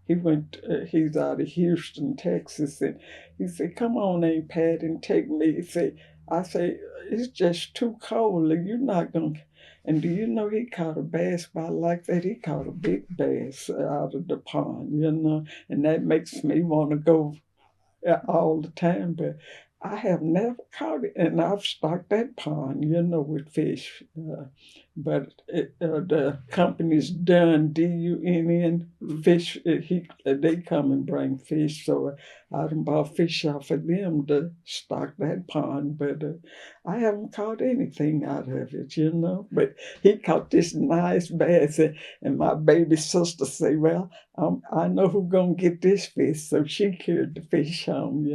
he's out of Houston, Texas, and he said, come on, Aunt Pat, and take me. I say, it's just too cold, and you're not going to. And do you know he caught a bass like that? He caught a big bass out of the pond, and that makes me want to go all the time, but I have never caught it, and I've stocked that pond, with fish. But the company's done DUNN fish. They come and bring fish, so I done bought fish off of them to stock that pond. But I haven't caught anything out of it, But he caught this nice bass, and my baby sister say, "Well, I know who's gonna get this fish," so she carried the fish home,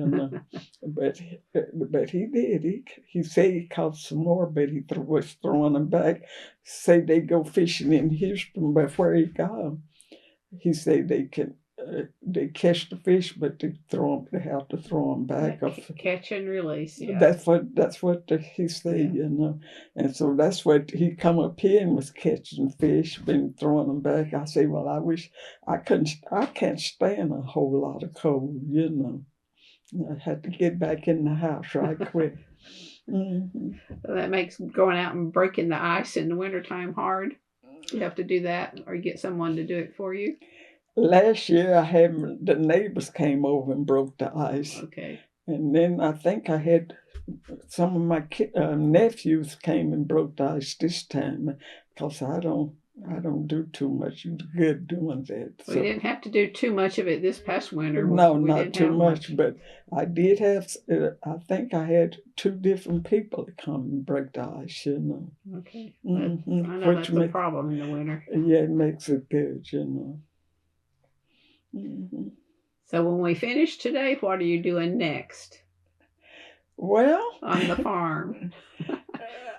But he did. He said he caught some more, but he was throwing them back. Say they go fishing in Houston, but where he got them, he said they catch the fish, but they have to throw them back. Catch and release. Yeah. That's what he said, And so that's what he come up here and was catching fish, been throwing them back. I say, well, I wish I can't stand a whole lot of cold, I had to get back in the house right quick. So that makes going out and breaking the ice in the wintertime hard. You have to do that, or you get someone to do it for you. Last year, the neighbors came over and broke the ice. Okay. And then I think I had some of my nephews came and broke the ice this time, because I don't do too much good doing that. We didn't have to do too much of it this past winter. No, not too much, but I did have, I think I had 2 different people to come and break the ice, Okay. Mm-hmm. I know that's a problem in the winter. Yeah, it makes it good, Mm-hmm. So when we finish today, what are you doing next? Well, on the farm.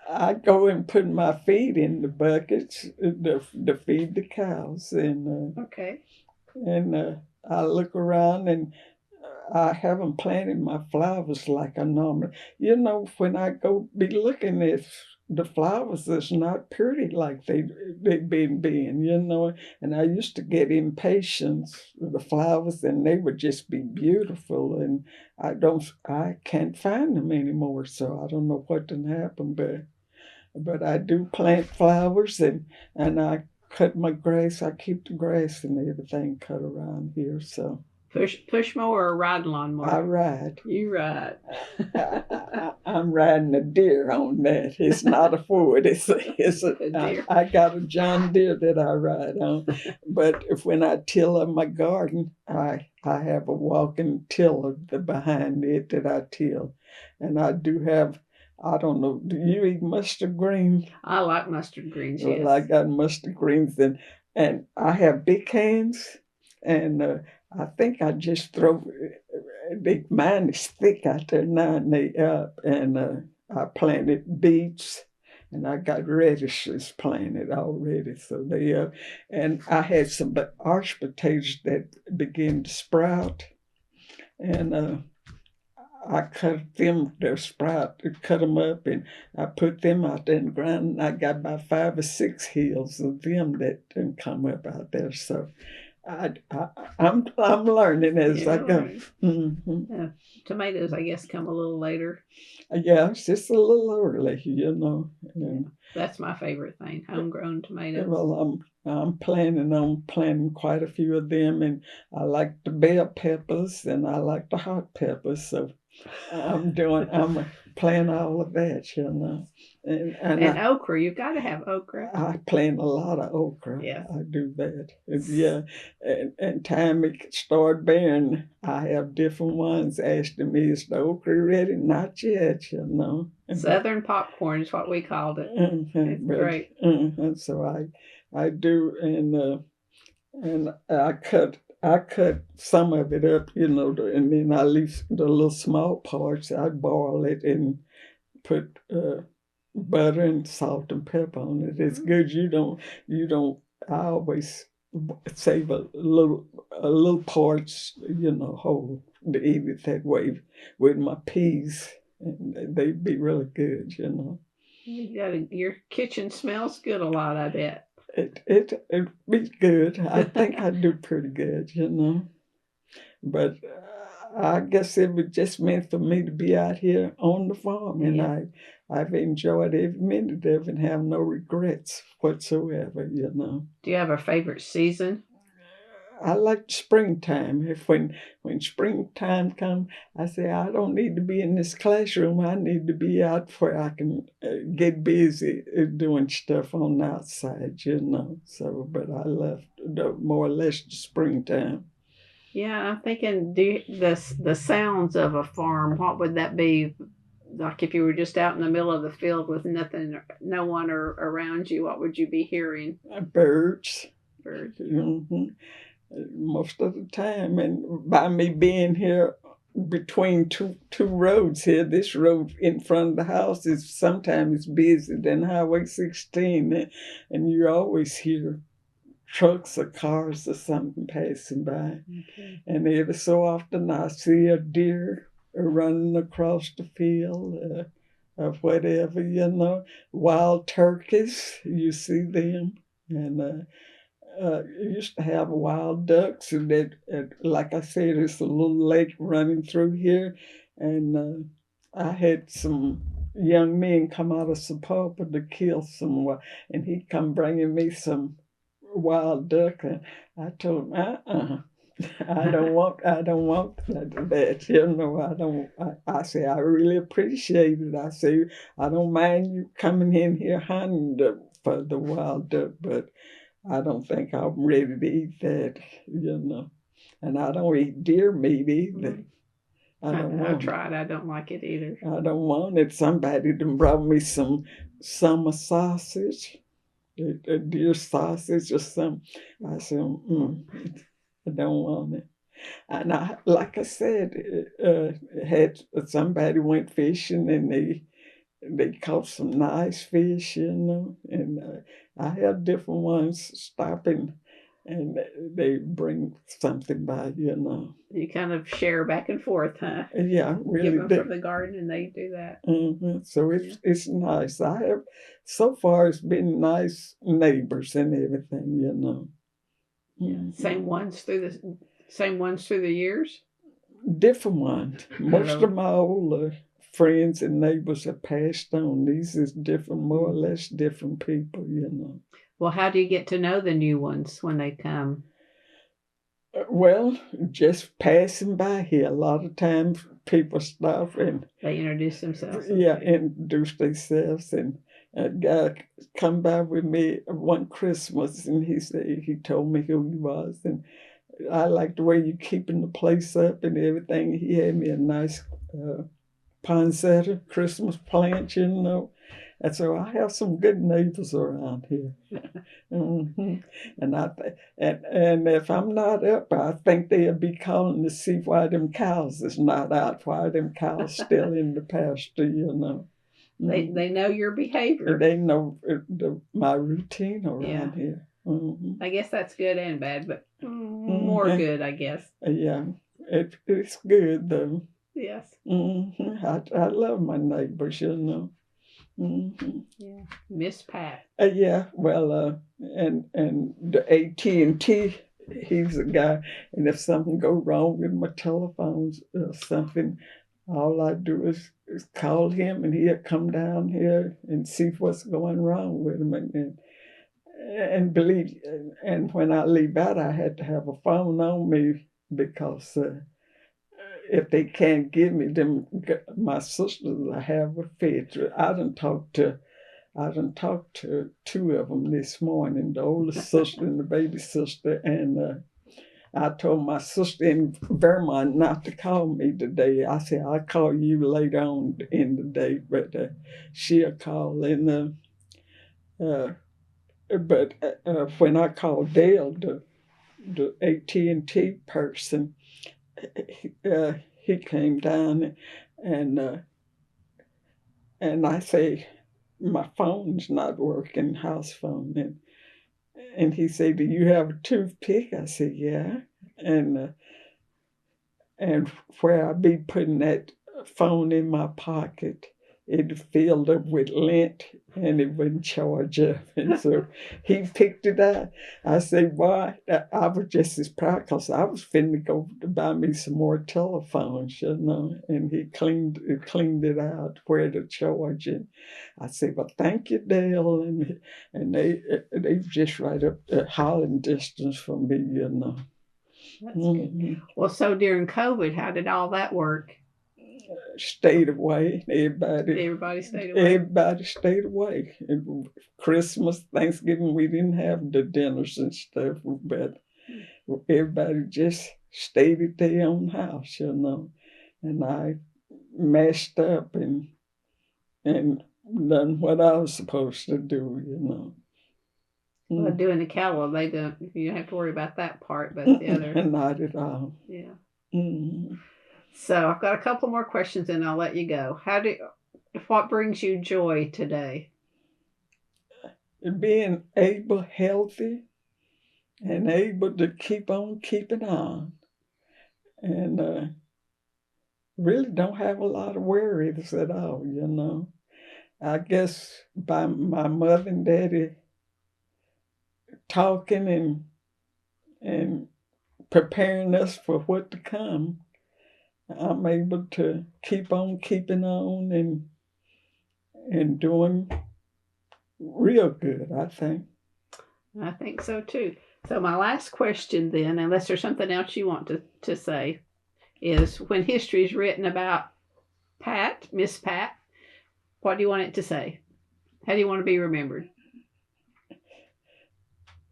I go and put my feed in the buckets to feed the cows, and okay. And I look around and I haven't planted my flowers like I normally. You know, when I go be looking at the flowers, it's not pretty like they been being. You know, and I used to get impatient with the flowers, and they would just be beautiful, and I can't find them anymore. So I don't know what done happened, but I do plant flowers, and I cut my grass. I keep the grass and everything cut around here. So. Push mower or ride lawnmower? I ride. You ride. I'm riding a deer on that. It's not a Ford. It's a deer. I got a John Deere that I ride on. But when I till up my garden, I have a walking tiller behind it that I till. And I do have, I don't know, do you eat mustard greens? I like mustard greens, yes. Well, I got mustard greens, and I have big hands, and I think I just throw, mine is thick out there now, and they up, and I planted beets, and I got radishes planted already, so they up, and I had some arch potatoes that began to sprout, and I cut them, their sprout, cut them up, and I put them out there in the ground, and I got about 5 or 6 hills of them that didn't come up out there, so I'm learning as I go. Mm-hmm. Yeah. Tomatoes, I guess, come a little later. Yeah, it's just a little early, you know. Yeah. That's my favorite thing, homegrown tomatoes. Well, I'm planning on planting quite a few of them, and I like the bell peppers and I like the hot peppers, so I'm planting all of that, you know. And okra, you've got to have okra. I plant a lot of okra. Yeah, I do that. Yeah, and time it start bearing, I have different ones asking me, is the okra ready? Not yet, you know. Southern popcorn is what we called it. It's great. So I do, and I cut some of it up, you know, and then I leave the little small parts. I boil it and put butter and salt and pepper on it. It's good. You don't. I always save a little parts, you know, whole to eat it that way with my peas, and they'd be really good, you know. Your kitchen smells good a lot, I bet. It'd be good. I think I do pretty good, you know. But I guess it was just meant for me to be out here on the farm, and I've enjoyed every minute of it and have no regrets whatsoever, you know. Do you have a favorite season? I like springtime. When springtime comes, I say, I don't need to be in this classroom. I need to be out where I can get busy doing stuff on the outside, you know. So, but I love more or less the springtime. Yeah, I'm thinking the sounds of a farm, what would that be? Like if you were just out in the middle of the field with no one around you, what would you be hearing? Birds. Birds. Mm-hmm. Most of the time, and by me being here between two roads here, this road in front of the house is sometimes busier than Highway 16, and you always hear trucks or cars or something passing by. Okay. And every so often I see a deer running across the field or whatever, you know. Wild turkeys, you see them, and used to have wild ducks, and like I said, it's a little lake running through here, and I had some young men come out of Sapulpa to kill some, and he come bringing me some wild duck, and I told him, I don't want that, you know. I say, I really appreciate it. I say, I don't mind you coming in here hunting for the wild duck, but I don't think I'm ready to eat that, you know. And I don't eat deer meat either. I've tried. I don't like it either. I don't want it. Somebody done brought me some summer sausage, a deer sausage or something. I said, I don't want it. And like I said, had somebody went fishing and they caught some nice fish, you know, and I have different ones stopping and they bring something by, you know. You kind of share back and forth, huh? Yeah, Give really them do. from the garden, and they do that. So it's nice. I have so far it's been nice neighbors and everything, you know. Yeah. Same ones through the years. Different ones. Most of my older friends and neighbors have passed on. These is different, more or less different people, you know. Well, how do you get to know the new ones when they come? Well, just passing by here. A lot of times people stop and They introduce themselves. yeah, introduce themselves. And a guy come by with me one Christmas, and he told me who he was, and I like the way you keeping the place up and everything. He had me a nice poinsettia Christmas plant, you know. And so I have some good neighbors around here. And and if I'm not up, I think they'll be calling to see why them cows is not out, why them cows still in the pasture, you know. They know your behavior. They know my routine around here. I guess that's good and bad, but more good, I guess. Yeah, it's good though. Yes. I love my neighbors, you know. Yeah, Miss Pat. Yeah, well, and the AT&T, he's a guy, and if something go wrong with my telephones or something, all I do is call him, and he'll come down here and see what's going wrong with him, and believe. And when I leave out, I had to have a phone on me because if they can't give me them, my sisters I have a fit. I done talked to two of them this morning, the oldest sister and the baby sister, and I told my sister in Vermont not to call me today. I said, I'll call you later on in the day, but she'll call. And but when I called Dale, the AT&T person, he came down and I say, my phone's not working, house phone. And he said, do you have a toothpick? I said, yeah. And where I be putting that phone in my pocket, it filled up with lint and it wouldn't charge up. And so he picked it up. I said, boy, I was just as proud because I was finna go to buy me some more telephones, you know. And he cleaned it out where to charge it. I said, well, thank you, Dale. And they just right up the hauling distance from me, you know. That's good. Well, so during COVID, how did all that work? Stayed away. Everybody stayed away. Everybody stayed away. Christmas, Thanksgiving, we didn't have the dinners and stuff, but everybody just stayed at their own house, you know. And I messed up and done what I was supposed to do, you know. Well, doing the cattle, you don't have to worry about that part, but the other. Not at all. Yeah. Mm-hmm. So I've got a couple more questions and I'll let you go. What brings you joy today? Being able, healthy, and able to keep on keeping on. And really don't have a lot of worries at all, you know. I guess by my mother and daddy talking and preparing us for what to come, I'm able to keep on keeping on and doing real good, I think. I think so too. So my last question then, unless there's something else you want to say, is when history is written about Pat, Miss Pat, what do you want it to say? How do you want to be remembered?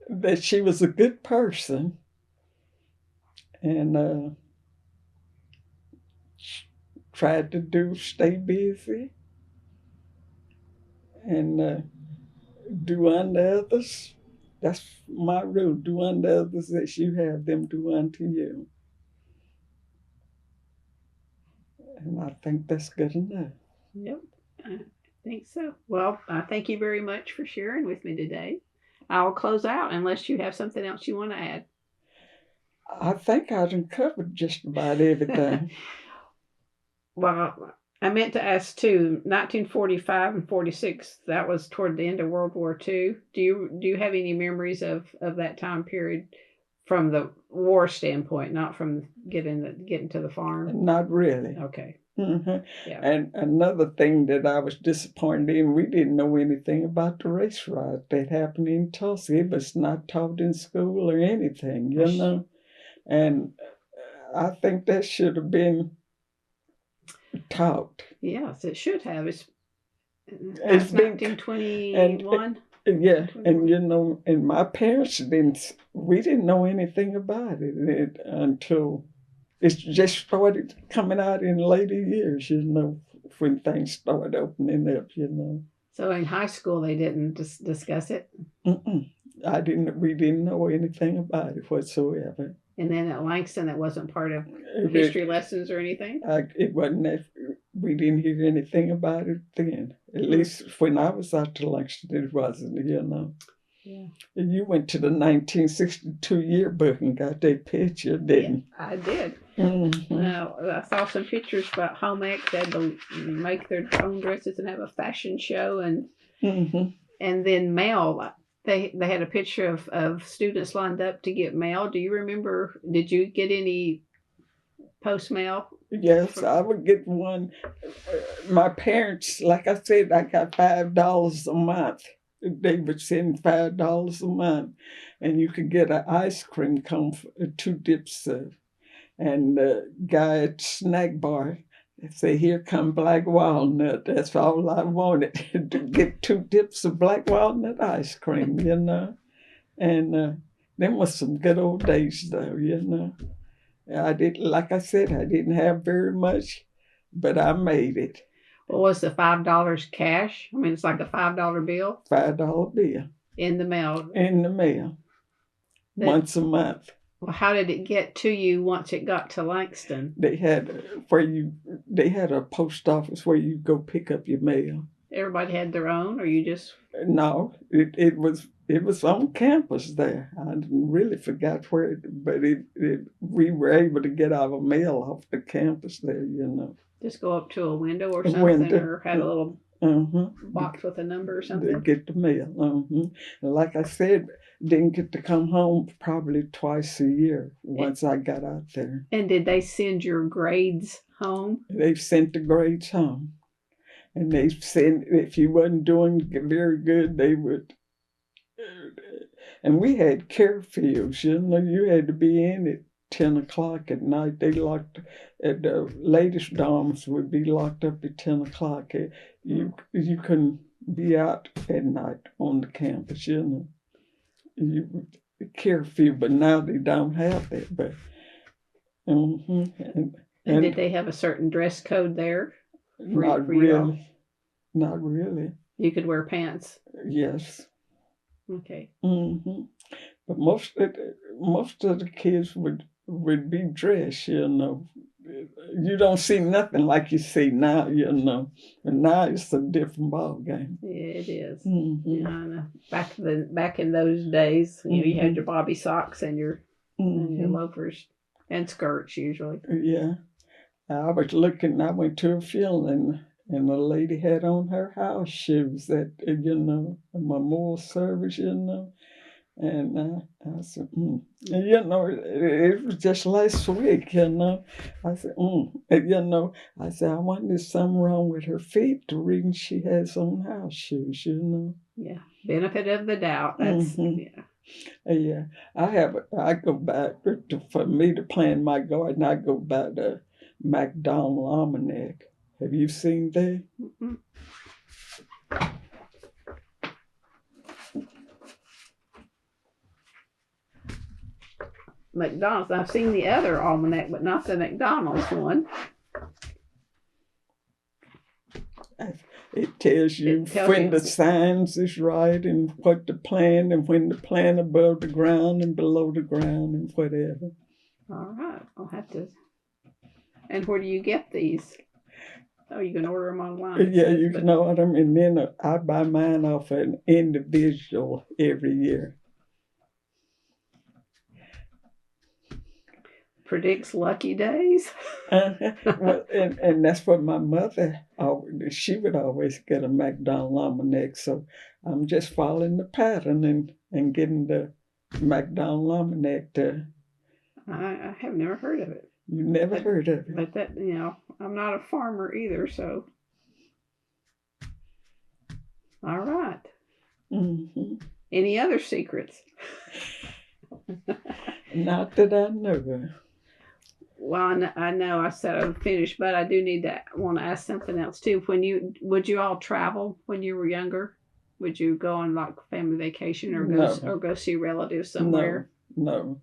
That she was a good person and tried to stay busy and do unto others. That's my rule. Do unto others as you have them do unto you. And I think that's good enough. Yep, I think so. Well, I thank you very much for sharing with me today. I'll close out unless you have something else you want to add. I think I've covered just about everything. Well, I meant to ask too. 1945 and 46. That was toward the end of World War II. Do you have any memories of that time period from the war standpoint, not from getting to the farm? Not really. Okay. Yeah. And another thing that I was disappointed in, we didn't know anything about the race riot that happened in Tulsa. It was not taught in school or anything, you know. And I think that should have been taught. Yes, it should have. It's 1921. Yeah, and you know, and my parents we didn't know anything about it until it just started coming out in later years, you know, when things started opening up, you know. So in high school, they didn't discuss it? We didn't know anything about it whatsoever. And then at Langston, it wasn't part of history lessons or anything? It wasn't. We didn't hear anything about it then. At least when I was out to Langston, it wasn't, you know. Yeah. You went to the 1962 yearbook and got that picture, didn't you? I did. Mm-hmm. I saw some pictures about home ec. They had to make their own dresses and have a fashion show, and then mail. They had a picture of students lined up to get mail. Do you remember? Did you get any post mail? Yes, I would get one. My parents, like I said, I got $5 a month. They would send $5 a month, and you could get an ice cream cone for 2 dips of. And the guy at the snack bar say, "Here come black walnut." That's all I wanted, to get 2 dips of black walnut ice cream, you know. And them was some good old days, though, you know. Like I said, I didn't have very much, but I made it. What was the $5 cash? I mean, it's like a $5 bill? $5 bill. In the mail? In the mail. Once a month. Well, how did it get to you once it got to Langston? They had a post office where you go pick up your mail. Everybody had their own, or you just? No, it was on campus there. I really forgot where, but we were able to get our mail off the campus there, you know. Just go up to a window or something, or had a little box with a number or something? To get the mail. And like I said, didn't get to come home probably twice a year once I got out there. And did they send your grades home? They sent the grades home. And they sent, if you wasn't doing very good, they would. And we had curfews, you know, you had to be in at 10 o'clock at night. They locked, at the latest dorms would be locked up at 10 o'clock. You couldn't be out at night on the campus, you know. Curfew, but now they don't have that. But and did they have a certain dress code there? Not really. Not really. You could wear pants. Yes. Okay. But most of the kids would be dressed, you know. You don't see nothing like you see now, you know. And now it's a different ball game. Yeah, it is. Yeah, back in those days, you know, you had your bobby socks and your loafers and skirts usually. Yeah. I went to a funeral and the lady had on her house shoes at, you know, a memorial service, you know. And I said, And, you know, it was just last week, you know. I said, And, you know, I said, I wonder if there's something wrong with her feet, the reason she has on house shoes, you know. Yeah, benefit of the doubt. That's, Yeah, I go back, for me to plant my garden, I go by the McDonald Almanac. Have you seen that? McDonald's. I've seen the other almanac, but not the McDonald's one. It tells you when the signs is right and what to plant and when to plant above the ground and below the ground and whatever. All right. I'll have to. And where do you get these? Oh, you can order them online. Yeah, you can order them, and then I buy mine off an individual every year. Predicts lucky days. Well, and that's what my mother, she would always get a McDonald almanac, so I'm just following the pattern and getting the McDonald almanac to. I have never heard of it. You never heard of it? But that, I'm not a farmer either, so. All right. Mm-hmm. Any other secrets? Not that I know of. Well, I know I said I would finish, but I do want to ask something else too. Would you all travel when you were younger? Would you go on like family vacation or go see relatives somewhere? No.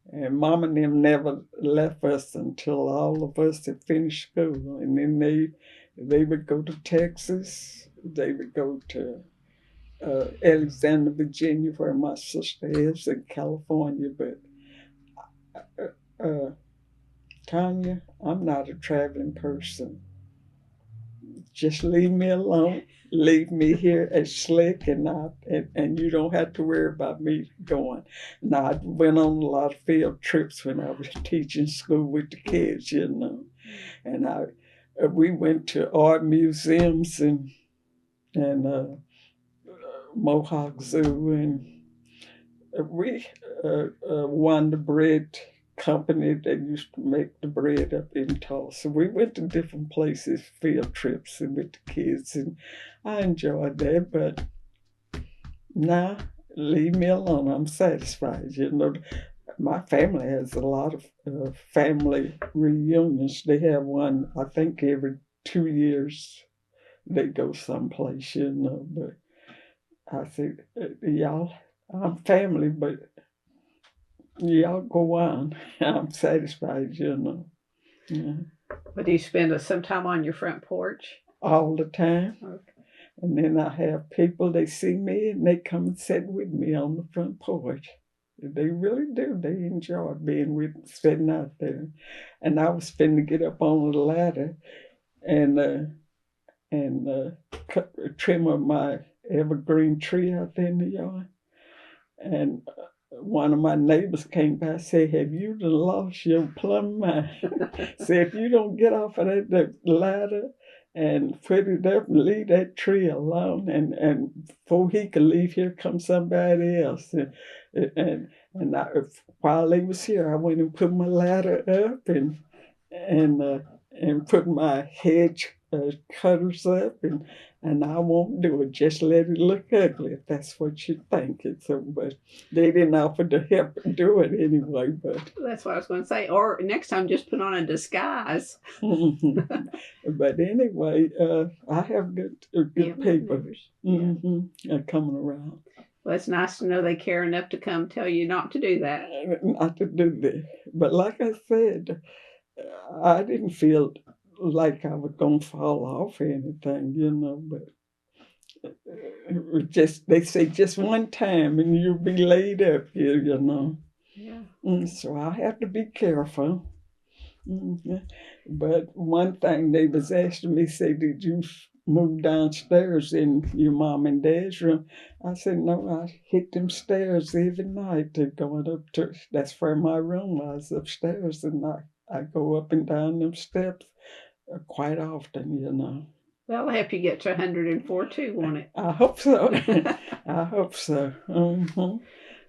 And Mom and them never left us until all of us had finished school, and then they would go to Texas. They would go to Alexander, Virginia, where my sister is, in California. But Tanya, I'm not a traveling person. Just leave me alone. Leave me here at Slick, and you don't have to worry about me going. Now, I went on a lot of field trips when I was teaching school with the kids, and we went to art museums and Mohawk Zoo, and we won the bread company that used to make the bread up in Tulsa. We went to different places, field trips, and with the kids, and I enjoyed that. But now, leave me alone. I'm satisfied. My family has a lot of family reunions. They have one, I think, every 2 years. They go someplace, But I said, y'all, I'm family, but y'all go on. I'm satisfied, Yeah. But do you spend some time on your front porch? All the time. Okay. And then I have people, they see me and they come and sit with me on the front porch. They really do. They enjoy sitting out there. And I was finna get up on the ladder and trim up my evergreen tree out there in the yard. And one of my neighbors came by and said, "Have you done lost your plumb mind?" Said, "If you don't get off of that ladder and put it up and leave that tree alone, and before he could leave, here comes somebody else." And while they was here, I went and put my ladder up and put my hedge cutters up, and I won't do it. Just let it look ugly if that's what you think. So, but they didn't offer to help do it anyway. But that's what I was going to say. Or next time, just put on a disguise. But anyway, I have good people coming around. Well, it's nice to know they care enough to come tell you not to do that. Not to do that. But like I said, I didn't feel like I was going to fall off or anything, but they say just one time and you'll be laid up here, Yeah. So I have to be careful. But one thing they was asking me, say, "Did you move downstairs in your mom and dad's room?" I said, "No, I hit them stairs every night to going up to, that's where my room was, upstairs, and I go up and down them steps quite often, That'll help you get to 104 too, won't it? I hope so. I hope so.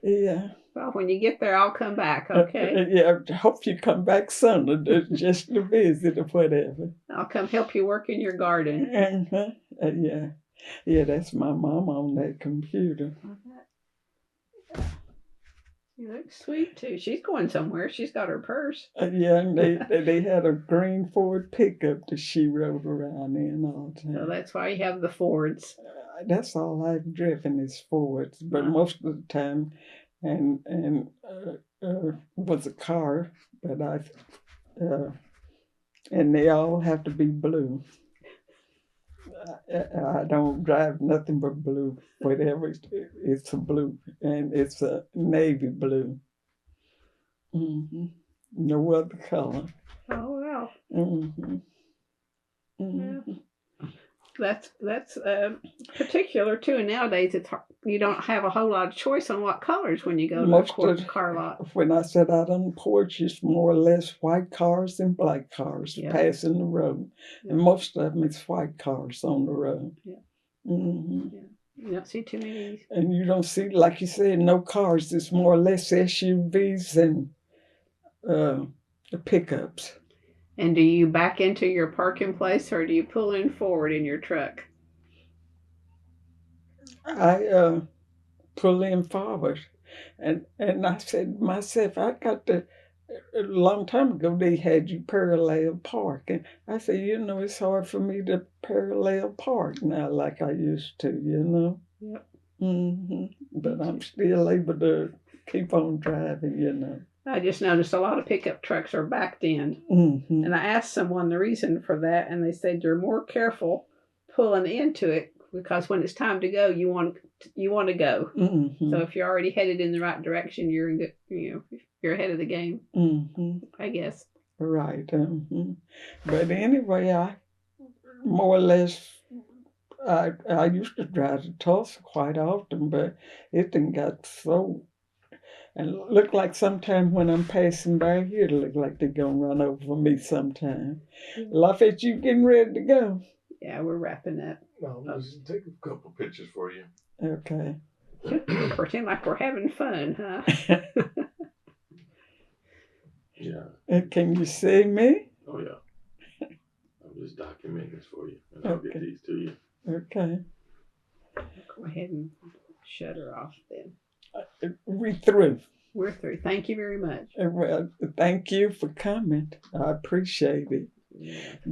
Yeah. Well, when you get there, I'll come back, okay? Yeah, I hope you come back soon, just to visit or whatever. I'll come help you work in your garden. Yeah. Yeah, that's my mom on that computer. You look sweet, too. She's going somewhere. She's got her purse. Yeah, and they had a green Ford pickup that she rode around in all the time. So that's why you have the Fords. That's all I've driven is Fords, but most of the time, and was a car, but and they all have to be blue. I don't drive nothing but blue. Whatever, it's a blue, and it's a navy blue. No other color. Oh, wow. Mhm. That's particular too. And nowadays, it's hard. You don't have a whole lot of choice on what colors when you go to Most a of car lot. when I sit out on the porch, it's more or less white cars and black cars Yeah. passing the road. Yeah. And most of them, it's white cars on the road. Yeah. Mm-hmm. Yeah. You don't see too many. And you don't see, like you said, no cars. It's more or less SUVs and the pickups. And do you back into your parking place or do you pull in forward in your truck? I pull in forward. And I said to myself, I got to, a long time ago, they had you parallel park. And I said, it's hard for me to parallel park now like I used to, Yep. Mm-hmm. But I'm still able to keep on driving, I just noticed a lot of pickup trucks are backed in. Mm-hmm. And I asked someone the reason for that, and they said you're more careful pulling into it because when it's time to go, you want to go. Mm-hmm. So if you're already headed in the right direction, you're in good, you're ahead of the game. Mm-hmm. I guess. Right. Mm-hmm. But anyway, I more or less. I used to drive to Tulsa quite often, but it didn't got so. And it looked like sometime when I'm passing by here, it look like they're going to run over me sometime. Lafayette, you getting ready to go? Yeah, we're wrapping up. No, we'll just take a couple pictures for you. Okay. Pretend like we're having fun, huh? Yeah. And can you see me? Oh, yeah. I'm just documenting this for you, and I'll get these to you. Okay. Go ahead and shut her off then. We're through. We're through. Thank you very much. Well, thank you for coming. I appreciate it. Yeah.